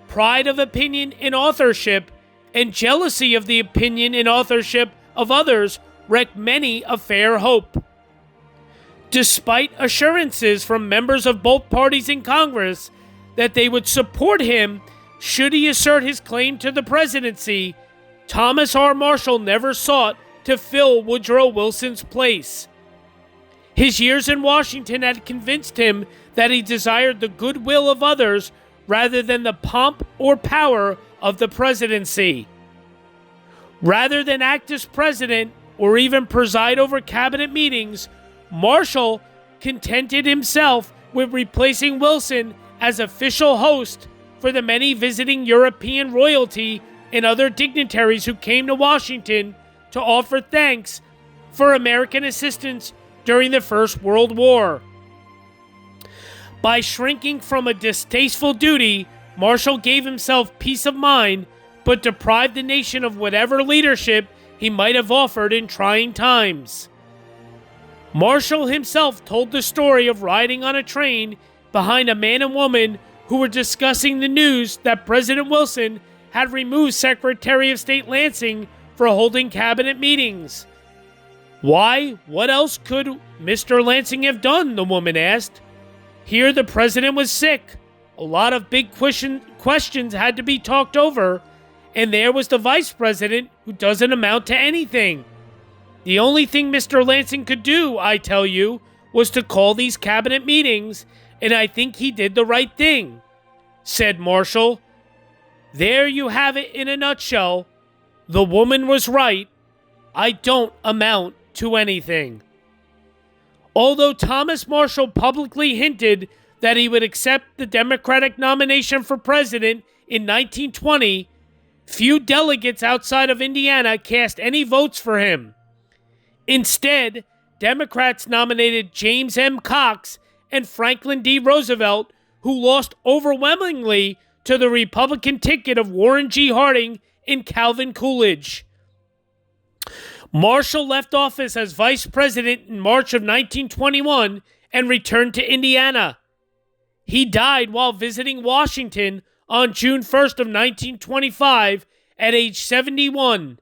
A: Pride of opinion in authorship and jealousy of the opinion and authorship of others wreck many a fair hope." Despite assurances from members of both parties in Congress that they would support him should he assert his claim to the presidency, Thomas R. Marshall never sought to fill Woodrow Wilson's place. His years in Washington had convinced him that he desired the goodwill of others rather than the pomp or power of the presidency. Rather than act as president or even preside over cabinet meetings, Marshall contented himself with replacing Wilson as official host for the many visiting European royalty and other dignitaries who came to Washington to offer thanks for American assistance during the First World War. By shrinking from a distasteful duty, Marshall gave himself peace of mind, but deprived the nation of whatever leadership he might have offered in trying times. Marshall himself told the story of riding on a train behind a man and woman who were discussing the news that President Wilson had removed Secretary of State Lansing for holding cabinet meetings. Why? What else could Mr. Lansing have done? The woman asked. Here the president was sick. A lot of big questions had to be talked over, and there was the vice president who doesn't amount to anything. The only thing Mr. Lansing could do, I tell you, was to call these cabinet meetings, and I think he did the right thing, said Marshall. There you have it in a nutshell. The woman was right. I don't amount to anything. Although Thomas Marshall publicly hinted that he would accept the Democratic nomination for president in 1920, few delegates outside of Indiana cast any votes for him. Instead, Democrats nominated James M. Cox and Franklin D. Roosevelt, who lost overwhelmingly to the Republican ticket of Warren G. Harding and Calvin Coolidge. Marshall left office as vice president in March of 1921 and returned to Indiana. He died while visiting Washington on June 1st of 1925 at age 71.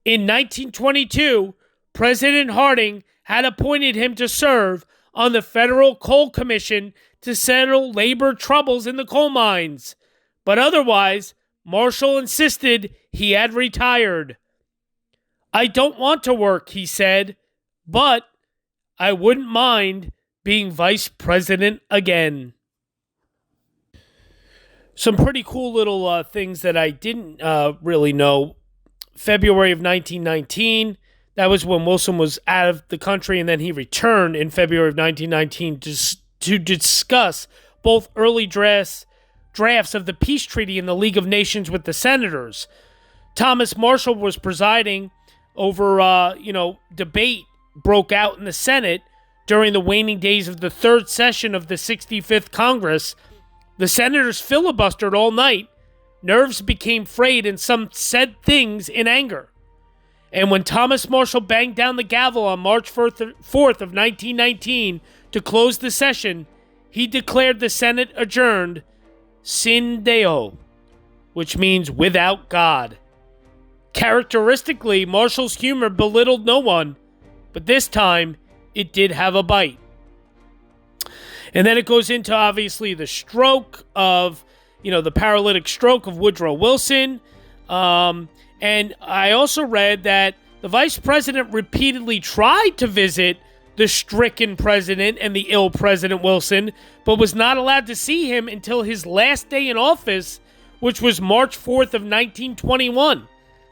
A: In 1922, President Harding had appointed him to serve on the Federal Coal Commission to settle labor troubles in the coal mines, but otherwise, Marshall insisted he had retired. I don't want to work, he said, but I wouldn't mind being vice president again. Some pretty cool little things that I didn't really know. February of 1919, that was when Wilson was out of the country, and then he returned in February of 1919 to discuss both early drafts of the peace treaty in the League of Nations with the senators. ThomasRMarshall was presiding over, debate broke out in the Senate during the waning days of the third session of the 65th Congress. The senators filibustered all night. Nerves became frayed, and some said things in anger. And when ThomasRMarshall banged down the gavel on March 4th of 1919 to close the session, he declared the Senate adjourned sin Deo, which means without God. Characteristically, Marshall's humor belittled no one, but this time it did have a bite. And then it goes into, obviously, the stroke of, the paralytic stroke of Woodrow Wilson. And I also read that the vice president repeatedly tried to visit the stricken president and the ill President Wilson, but was not allowed to see him until his last day in office, which was March 4th of 1921.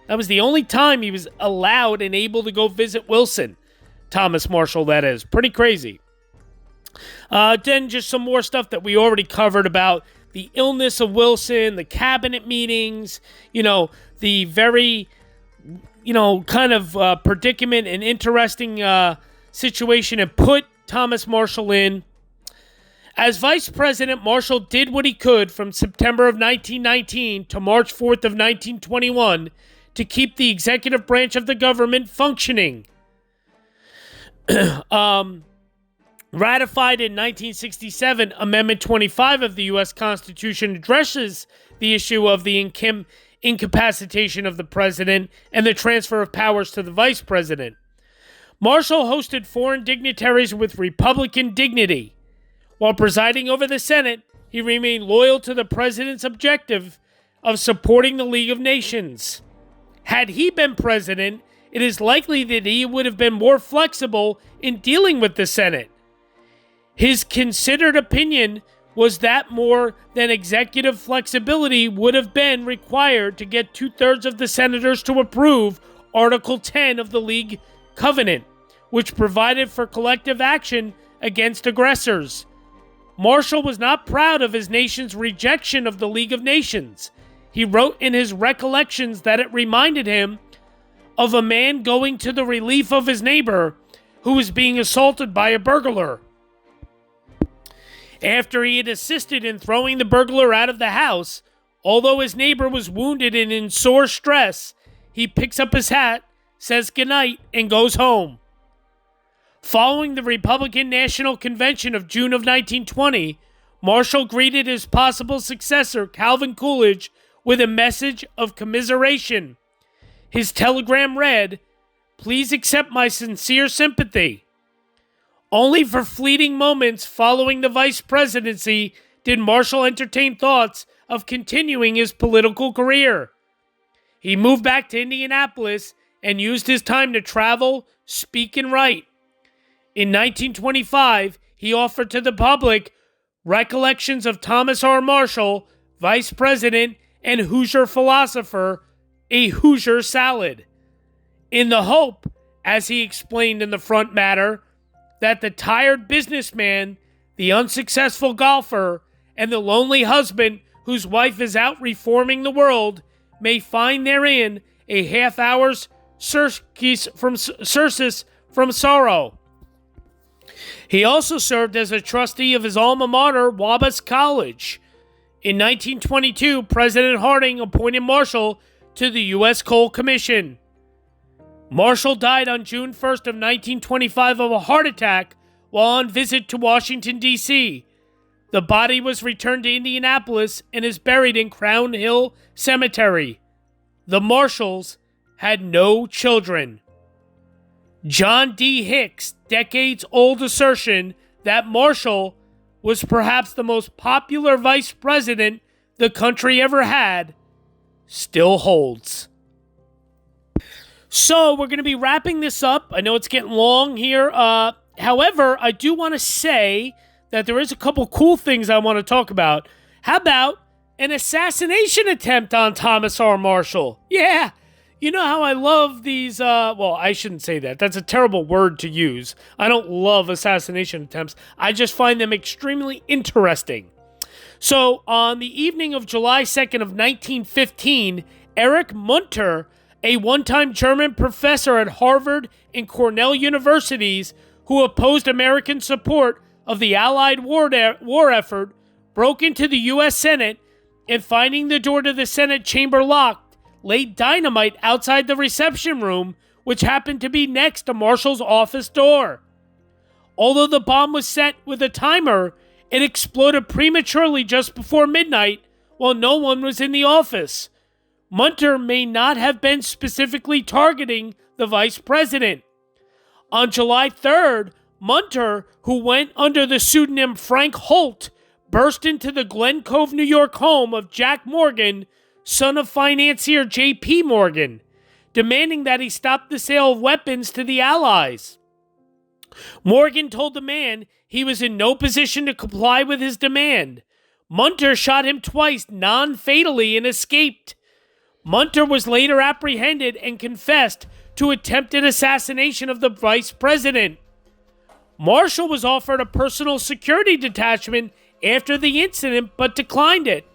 A: That was the only time he was allowed and able to go visit Wilson. ThomasRMarshall, that is. Pretty crazy. Then just some more stuff that we already covered about the illness of Wilson, the cabinet meetings, the very, kind of predicament and interesting situation it put ThomasRMarshall in. As vice president, Marshall did what he could from September of 1919 to March 4th of 1921 to keep the executive branch of the government functioning. Ratified in 1967, Amendment 25 of the U.S. Constitution addresses the issue of the incapacitation of the president and the transfer of powers to the vice president. Marshall hosted foreign dignitaries with Republican dignity. While presiding over the Senate, he remained loyal to the president's objective of supporting the League of Nations. Had he been president, it is likely that he would have been more flexible in dealing with the Senate. His considered opinion was that more than executive flexibility would have been required to get 2/3 of the senators to approve Article 10 of the League Covenant, which provided for collective action against aggressors. Marshall was not proud of his nation's rejection of the League of Nations. He wrote in his recollections that it reminded him of a man going to the relief of his neighbor who was being assaulted by a burglar. After he had assisted in throwing the burglar out of the house, although his neighbor was wounded and in sore stress, he picks up his hat, says goodnight, and goes home. Following the Republican National Convention of June of 1920, Marshall greeted his possible successor, Calvin Coolidge, with a message of commiseration. His telegram read, "Please accept my sincere sympathy." Only for fleeting moments following the Vice Presidency did Marshall entertain thoughts of continuing his political career. He moved back to Indianapolis and used his time to travel, speak, and write. In 1925, he offered to the public Recollections of Thomas R. Marshall, Vice President and Hoosier philosopher, a Hoosier salad, in the hope, as he explained in the front matter, that the tired businessman, the unsuccessful golfer, and the lonely husband whose wife is out reforming the world may find therein a half-hour's surcease from sorrow. He also served as a trustee of his alma mater, Wabash College. In 1922, President Harding appointed Marshall to the U.S. Coal Commission. Marshall died on June 1st of 1925 of a heart attack while on visit to Washington, D.C. The body was returned to Indianapolis and is buried in Crown Hill Cemetery. The Marshalls had no children. John D. Hicks' decades-old assertion that Marshall was perhaps the most popular vice president the country ever had still holds. So we're going to be wrapping this up. I know it's getting long here. However, I do want to say that there is a couple cool things I want to talk about. How about an assassination attempt on Thomas R. Marshall? Yeah. You know how I love these, well, I shouldn't say that. That's a terrible word to use. I don't love assassination attempts. I just find them extremely interesting. So, on the evening of July 2nd of 1915, Erich Munter, a one-time German professor at Harvard and Cornell universities who opposed American support of the Allied war effort, broke into the U.S. Senate and, finding the door to the Senate chamber locked, laid dynamite outside the reception room, which happened to be next to Marshall's office door. Although the bomb was set with a timer, it exploded prematurely just before midnight while no one was in the office. Munter may not have been specifically targeting the vice president. On July 3rd, Munter, who went under the pseudonym Frank Holt, burst into the Glen Cove, New York home of Jack Morgan, son of financier J.P. Morgan, demanding that he stop the sale of weapons to the Allies. Morgan told the man he was in no position to comply with his demand. Munter shot him twice non-fatally and escaped. Munter was later apprehended and confessed to attempted assassination of the vice president. Marshall was offered a personal security detachment after the incident but declined it.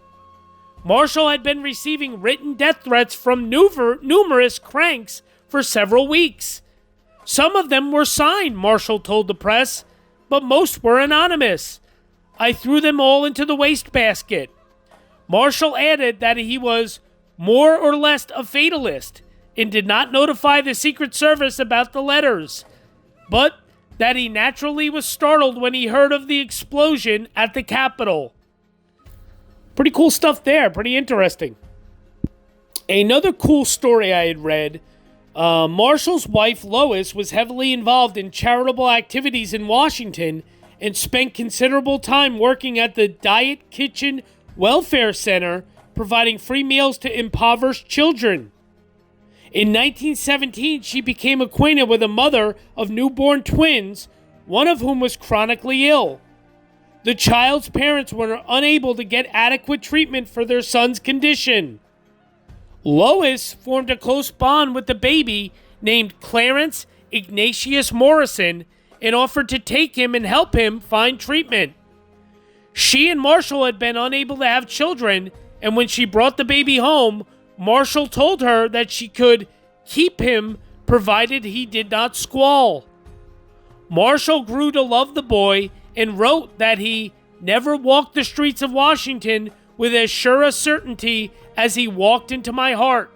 A: Marshall had been receiving written death threats from numerous cranks for several weeks. Some of them were signed, Marshall told the press, but most were anonymous. I threw them all into the wastebasket. Marshall added that he was more or less a fatalist and did not notify the Secret Service about the letters, but that he naturally was startled when he heard of the explosion at the Capitol. Pretty cool stuff there. Pretty interesting. Another cool story I had read, Marshall's wife Lois was heavily involved in charitable activities in Washington and spent considerable time working at the Diet Kitchen Welfare Center, providing free meals to impoverished children. In 1917, she became acquainted with a mother of newborn twins, one of whom was chronically ill. The child's parents were unable to get adequate treatment for their son's condition. Lois formed a close bond with the baby named Clarence Ignatius Morrison and offered to take him and help him find treatment. She and Marshall had been unable to have children, and when she brought the baby home, Marshall told her that she could keep him provided he did not squall. Marshall grew to love the boy and wrote that he never walked the streets of Washington with as sure a certainty as he walked into my heart.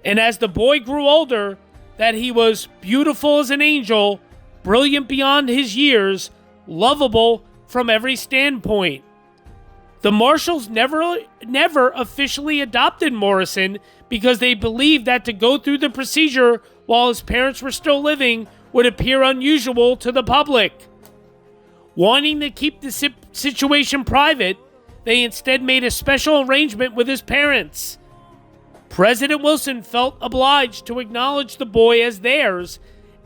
A: And as the boy grew older, that he was beautiful as an angel, brilliant beyond his years, lovable from every standpoint. The Marshalls never officially adopted Morrison because they believed that to go through the procedure while his parents were still living would appear unusual to the public. Wanting to keep the situation private, they instead made a special arrangement with his parents. President Wilson felt obliged to acknowledge the boy as theirs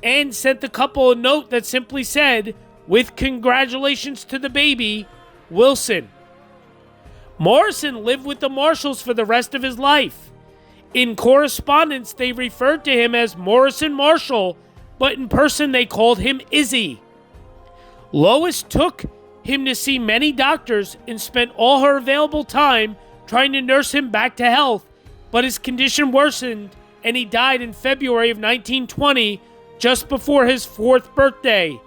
A: and sent the couple a note that simply said, "With congratulations to the baby, Wilson." Morrison lived with the Marshalls for the rest of his life. In correspondence, they referred to him as Morrison/Marshall, but in person they called him Izzy. Lois took him to see many doctors and spent all her available time trying to nurse him back to health, but his condition worsened and he died in February of 1920, just before his 4th birthday.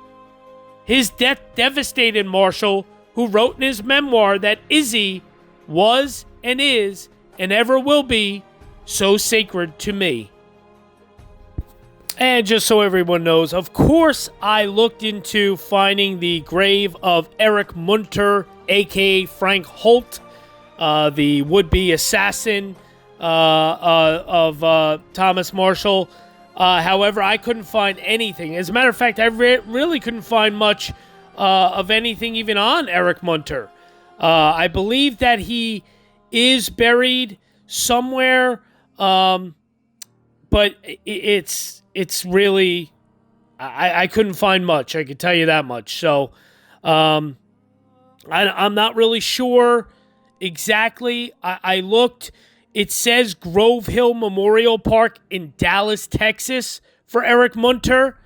A: His death devastated Marshall, who wrote in his memoir that Izzy was and is and ever will be so sacred to me. And just so everyone knows, of course, I looked into finding the grave of Eric Munter, a.k.a. Frank Holt, the would-be assassin of Thomas Marshall. However, I couldn't find anything. As a matter of fact, I really couldn't find much of anything even on Eric Munter. I believe that he is buried somewhere, but it's really, I couldn't find much. I could tell you that much. So I'm not really sure exactly. I looked. It says Grove Hill Memorial Park in Dallas, Texas for Eric Munter,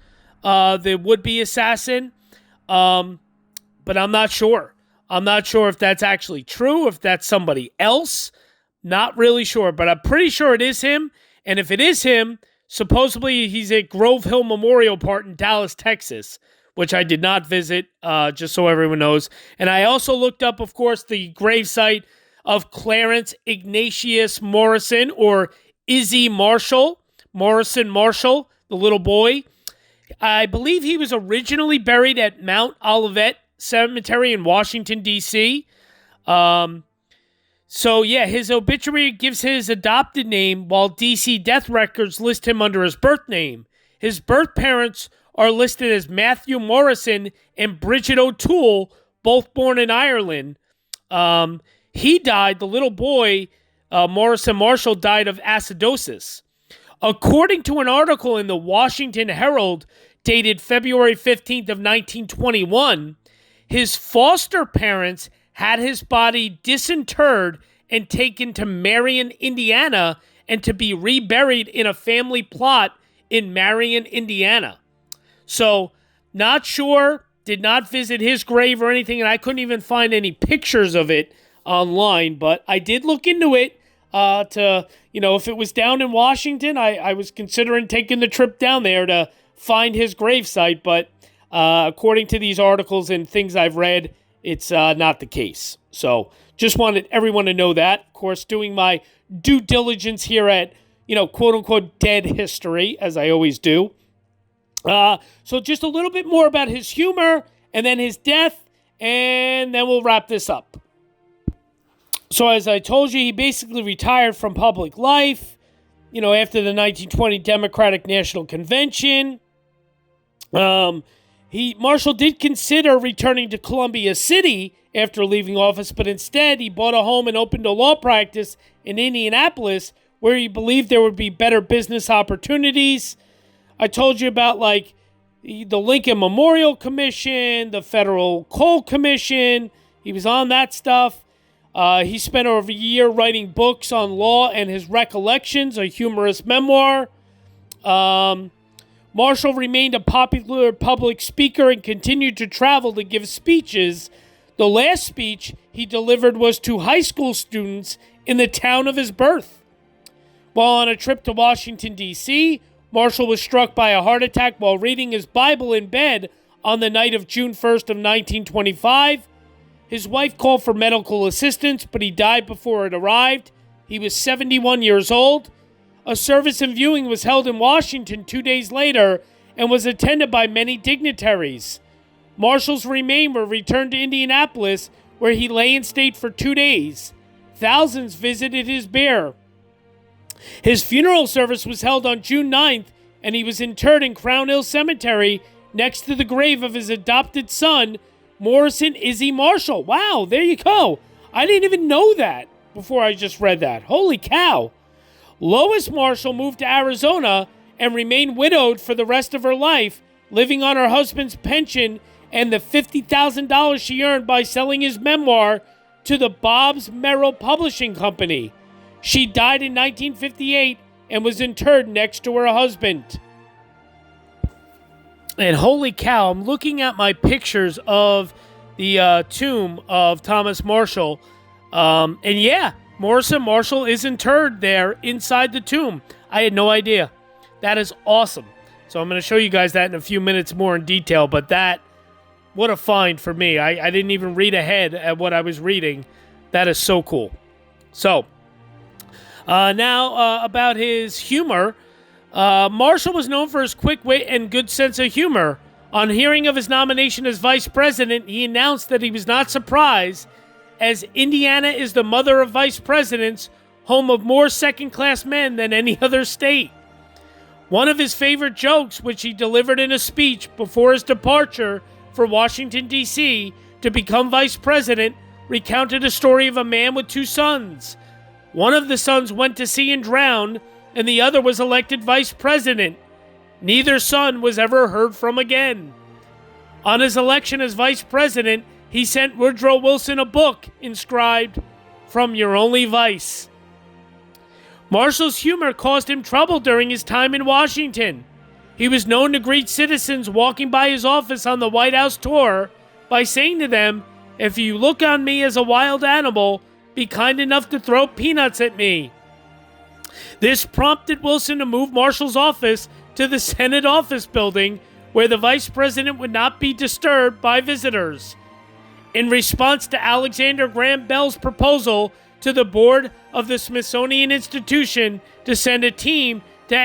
A: the would-be assassin. But I'm not sure. I'm not sure if that's actually true, if that's somebody else. Not really sure, but I'm pretty sure it is him. And if it is him, supposedly he's at Grove Hill Memorial Park in Dallas, Texas, which I did not visit, just so everyone knows. And I also looked up, of course, the gravesite of Clarence Ignatius Morrison, or Izzy Marshall, Morrison/Marshall, the little boy. I believe he was originally buried at Mount Olivet Cemetery in Washington, D.C. So, yeah, his obituary gives his adopted name, while D.C. death records list him under his birth name. His birth parents are listed as Matthew Morrison and Bridget O'Toole, both born in Ireland. He died, the little boy, Morrison/Marshall, died of acidosis. According to an article in the Washington Herald dated February 15th of 1921, his foster parents had his body disinterred and taken to Marion, Indiana, and to be reburied in a family plot in Marion, Indiana. So, not sure, did not visit his grave or anything, and I couldn't even find any pictures of it online, but I did look into it to, if it was down in Washington, I was considering taking the trip down there to find his gravesite, but according to these articles and things I've read, it's not the case. So just wanted everyone to know that. Of course, doing my due diligence here at, quote-unquote dead history, as I always do. So just a little bit more about his humor and then his death, and then we'll wrap this up. So as I told you, he basically retired from public life, after the 1920 Democratic National Convention. Marshall did consider returning to Columbia City after leaving office, but instead he bought a home and opened a law practice in Indianapolis, where he believed there would be better business opportunities. I told you about like the Lincoln Memorial Commission, the Federal Coal Commission. He was on that stuff. He spent over a year writing books on law and his recollections, a humorous memoir. Marshall remained a popular public speaker and continued to travel to give speeches. The last speech he delivered was to high school students in the town of his birth. While on a trip to Washington, D.C., Marshall was struck by a heart attack while reading his Bible in bed on the night of June 1st of 1925. His wife called for medical assistance, but he died before it arrived. He was 71 years old. A service and viewing was held in Washington 2 days later and was attended by many dignitaries. Marshall's remains were returned to Indianapolis, where he lay in state for 2 days. Thousands visited his bier. His funeral service was held on June 9th, and he was interred in Crown Hill Cemetery next to the grave of his adopted son, Morrison Izzy Marshall. Wow, there you go. I didn't even know that before I just read that. Holy cow. Lois Marshall moved to Arizona and remained widowed for the rest of her life, living on her husband's pension and the $50,000 she earned by selling his memoir to the Bobbs Merrill Publishing Company. She died in 1958 and was interred next to her husband. And holy cow, I'm looking at my pictures of the tomb of Thomas Marshall. And yeah, Morrison Marshall is interred there inside the tomb. I had no idea. That is awesome. So I'm going to show you guys that in a few minutes more in detail. But that, what a find for me. I didn't even read ahead at what I was reading. That is so cool. So, now about his humor. Marshall was known for his quick wit and good sense of humor. On hearing of his nomination as vice president, he announced that he was not surprised, as Indiana is the mother of vice presidents, home of more second-class men than any other state. One of his favorite jokes, which he delivered in a speech before his departure for Washington, D.C. to become vice president, recounted a story of a man with two sons. One of the sons went to sea and drowned, and the other was elected vice president. Neither son was ever heard from again. On his election as vice president, he sent Woodrow Wilson a book inscribed, "From Your Only Vice." Marshall's humor caused him trouble during his time in Washington. He was known to greet citizens walking by his office on the White House tour by saying to them, "If you look on me as a wild animal, be kind enough to throw peanuts at me." This prompted Wilson to move Marshall's office to the Senate office building, where the vice president would not be disturbed by visitors. In response to Alexander Graham Bell's proposal to the board of the Smithsonian Institution to send a team to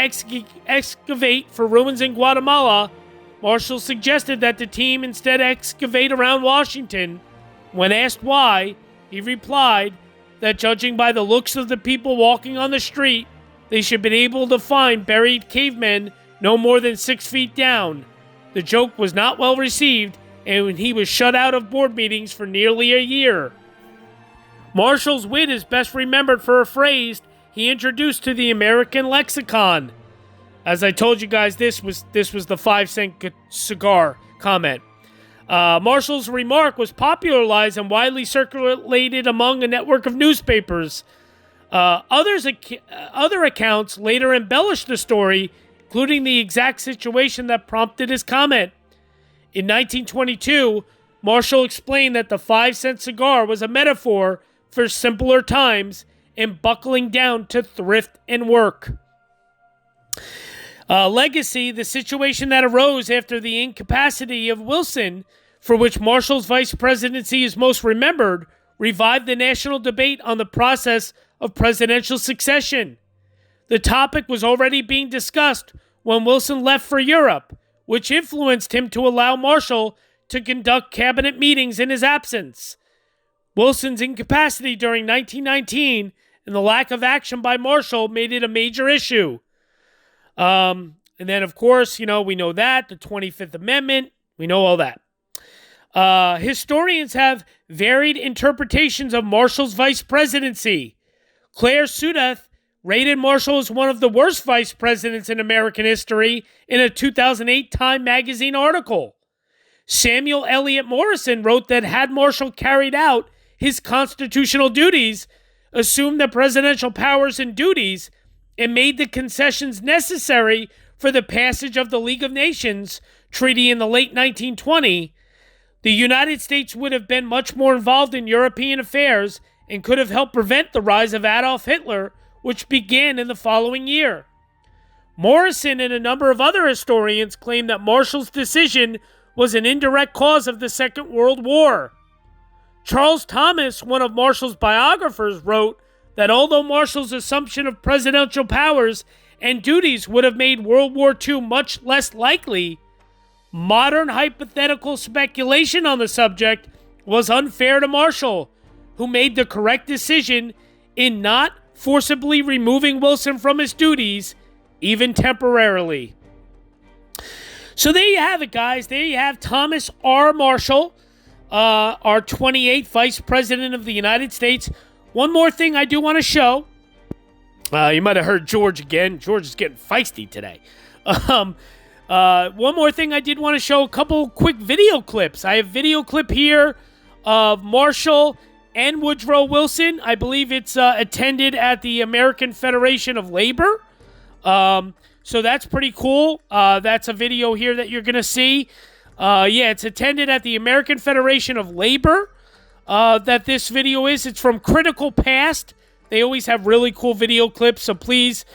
A: excavate for ruins in Guatemala, Marshall suggested that the team instead excavate around Washington. When asked why, he replied that judging by the looks of the people walking on the street, they should be able to find buried cavemen no more than 6 feet down. The joke was not well received, and he was shut out of board meetings for nearly a year. Marshall's wit is best remembered for a phrase he introduced to the American lexicon. As I told you guys, this was the 5-cent cigar comment. Marshall's remark was popularized and widely circulated among a network of newspapers. Other accounts later embellished the story, including the exact situation that prompted his comment. In 1922, Marshall explained that the 5-cent cigar was a metaphor for simpler times and buckling down to thrift and work. Legacy, the situation that arose after the incapacity of Wilson, for which Marshall's vice presidency is most remembered, revived the national debate on the process of presidential succession. The topic was already being discussed when Wilson left for Europe, which influenced him to allow Marshall to conduct cabinet meetings in his absence. Wilson's incapacity during 1919 and the lack of action by Marshall made it a major issue. And then, of course, we know that, the 25th Amendment, we know all that. Historians have varied interpretations of Marshall's vice presidency. Claire Sudeth rated Marshall as one of the worst vice presidents in American history in a 2008 Time magazine article. Samuel Eliot Morison wrote that had Marshall carried out his constitutional duties, assumed the presidential powers and duties, and made the concessions necessary for the passage of the League of Nations Treaty in the late 1920s, the United States would have been much more involved in European affairs and could have helped prevent the rise of Adolf Hitler, which began in the following year. Morrison and a number of other historians claim that Marshall's decision was an indirect cause of the Second World War. Charles Thomas, one of Marshall's biographers, wrote that although Marshall's assumption of presidential powers and duties would have made World War II much less likely, modern hypothetical speculation on the subject was unfair to Marshall, who made the correct decision in not forcibly removing Wilson from his duties, even temporarily. So there you have it, guys. There you have Thomas R. Marshall, our 28th Vice President of the United States. One more thing I do want to show. You might have heard George again. George is getting feisty today. One more thing I did want to show, a couple quick video clips. I have a video clip here of Marshall and Woodrow Wilson. I believe it's attended at the American Federation of Labor. So that's pretty cool. That's a video here that you're going to see. It's attended at the American Federation of Labor that this video is. It's from Critical Past. They always have really cool video clips, so please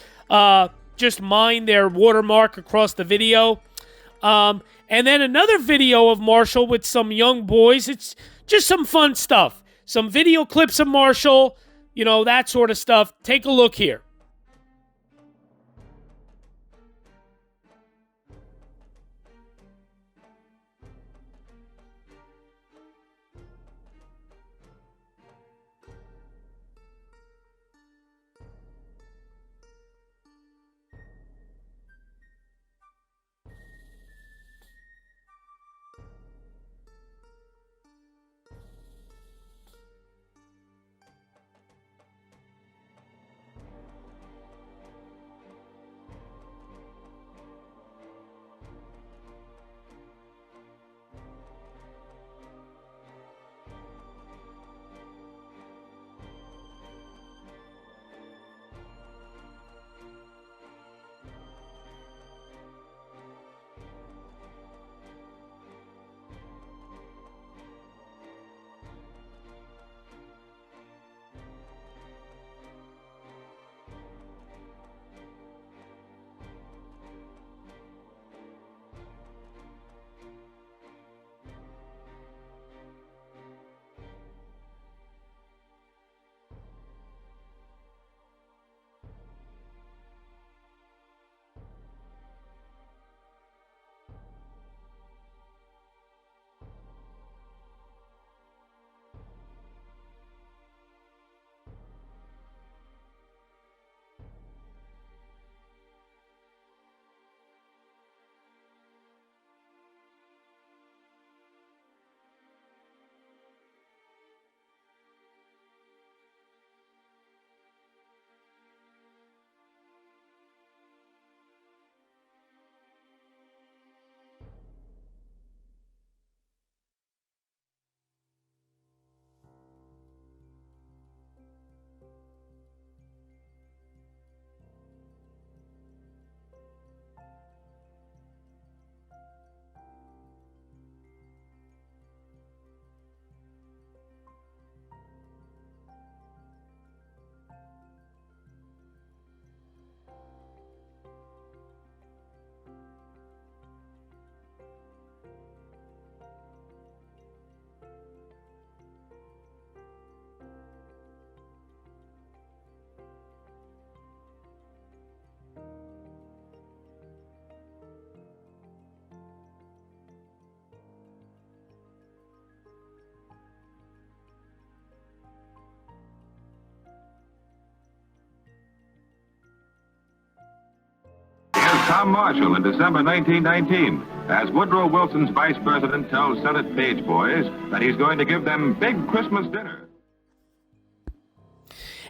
A: just mind their watermark across the video. And then another video of Marshall with some young boys. It's just some fun stuff. Some video clips of Marshall, that sort of stuff. Take a look here.
B: Tom Marshall in December 1919, as Woodrow Wilson's vice president tells Senate page boys that he's going to give them big Christmas dinner.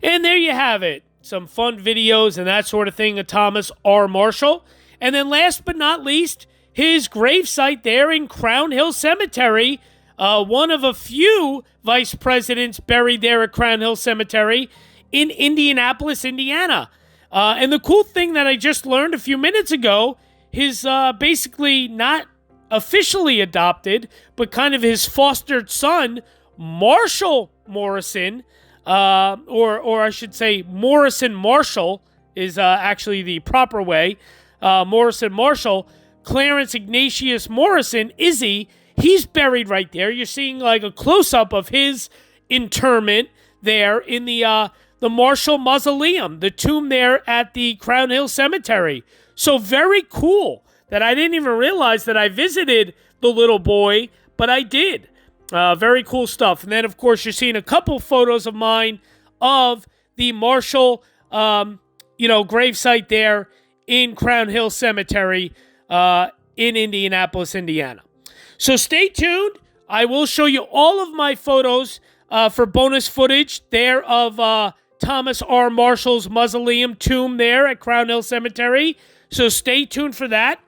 A: And there you have it. some fun videos and that sort of thing of Thomas R. Marshall. And then last but not least, his gravesite there in Crown Hill Cemetery, one of a few vice presidents buried there at Crown Hill Cemetery in Indianapolis, Indiana. And the cool thing that I just learned a few minutes ago, his basically not officially adopted, but kind of his fostered son, Marshall Morrison, or I should say Morrison Marshall is actually the proper way. Morrison Marshall, Clarence Ignatius Morrison, Izzy, he's buried right there. You're seeing like a close-up of his interment there in the Marshall Mausoleum, the tomb there at the Crown Hill Cemetery. So very cool that I didn't even realize that I visited the little boy, but I did. Very cool stuff. And then, of course, you're seeing a couple photos of mine of the Marshall, gravesite there in Crown Hill Cemetery in Indianapolis, Indiana. So stay tuned. I will show you all of my photos for bonus footage there of Thomas R. Marshall's mausoleum tomb there at Crown Hill Cemetery. So stay tuned for that.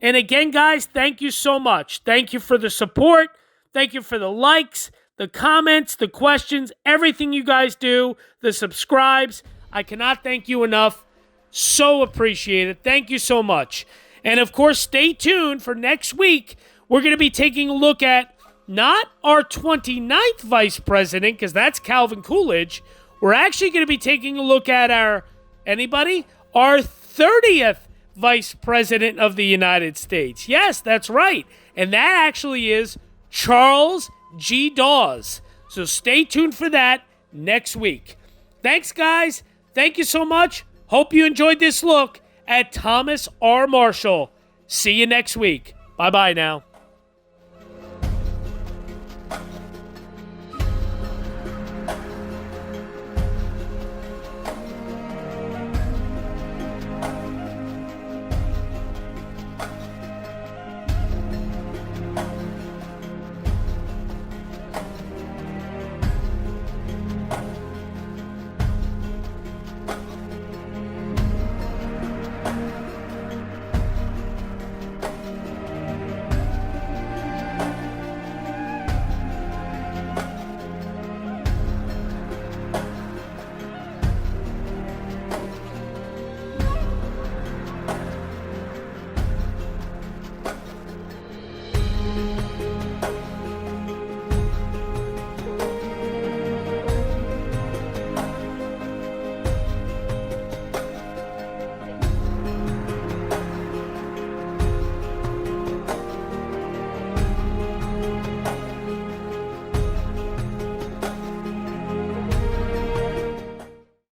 A: And again, guys, thank you so much. Thank you for the support. Thank you for the likes, the comments, the questions, everything you guys do, the subscribes. I cannot thank you enough. So appreciate it. Thank you so much. And of course, stay tuned for next week. We're going to be taking a look at not our 29th vice president, because that's Calvin Coolidge. We're actually going to be taking a look at our 30th vice president of the United States. Yes, that's right. And that actually is Charles G. Dawes. So stay tuned for that next week. Thanks, guys. Thank you so much. Hope you enjoyed this look at Thomas R. Marshall. See you next week. Bye-bye now.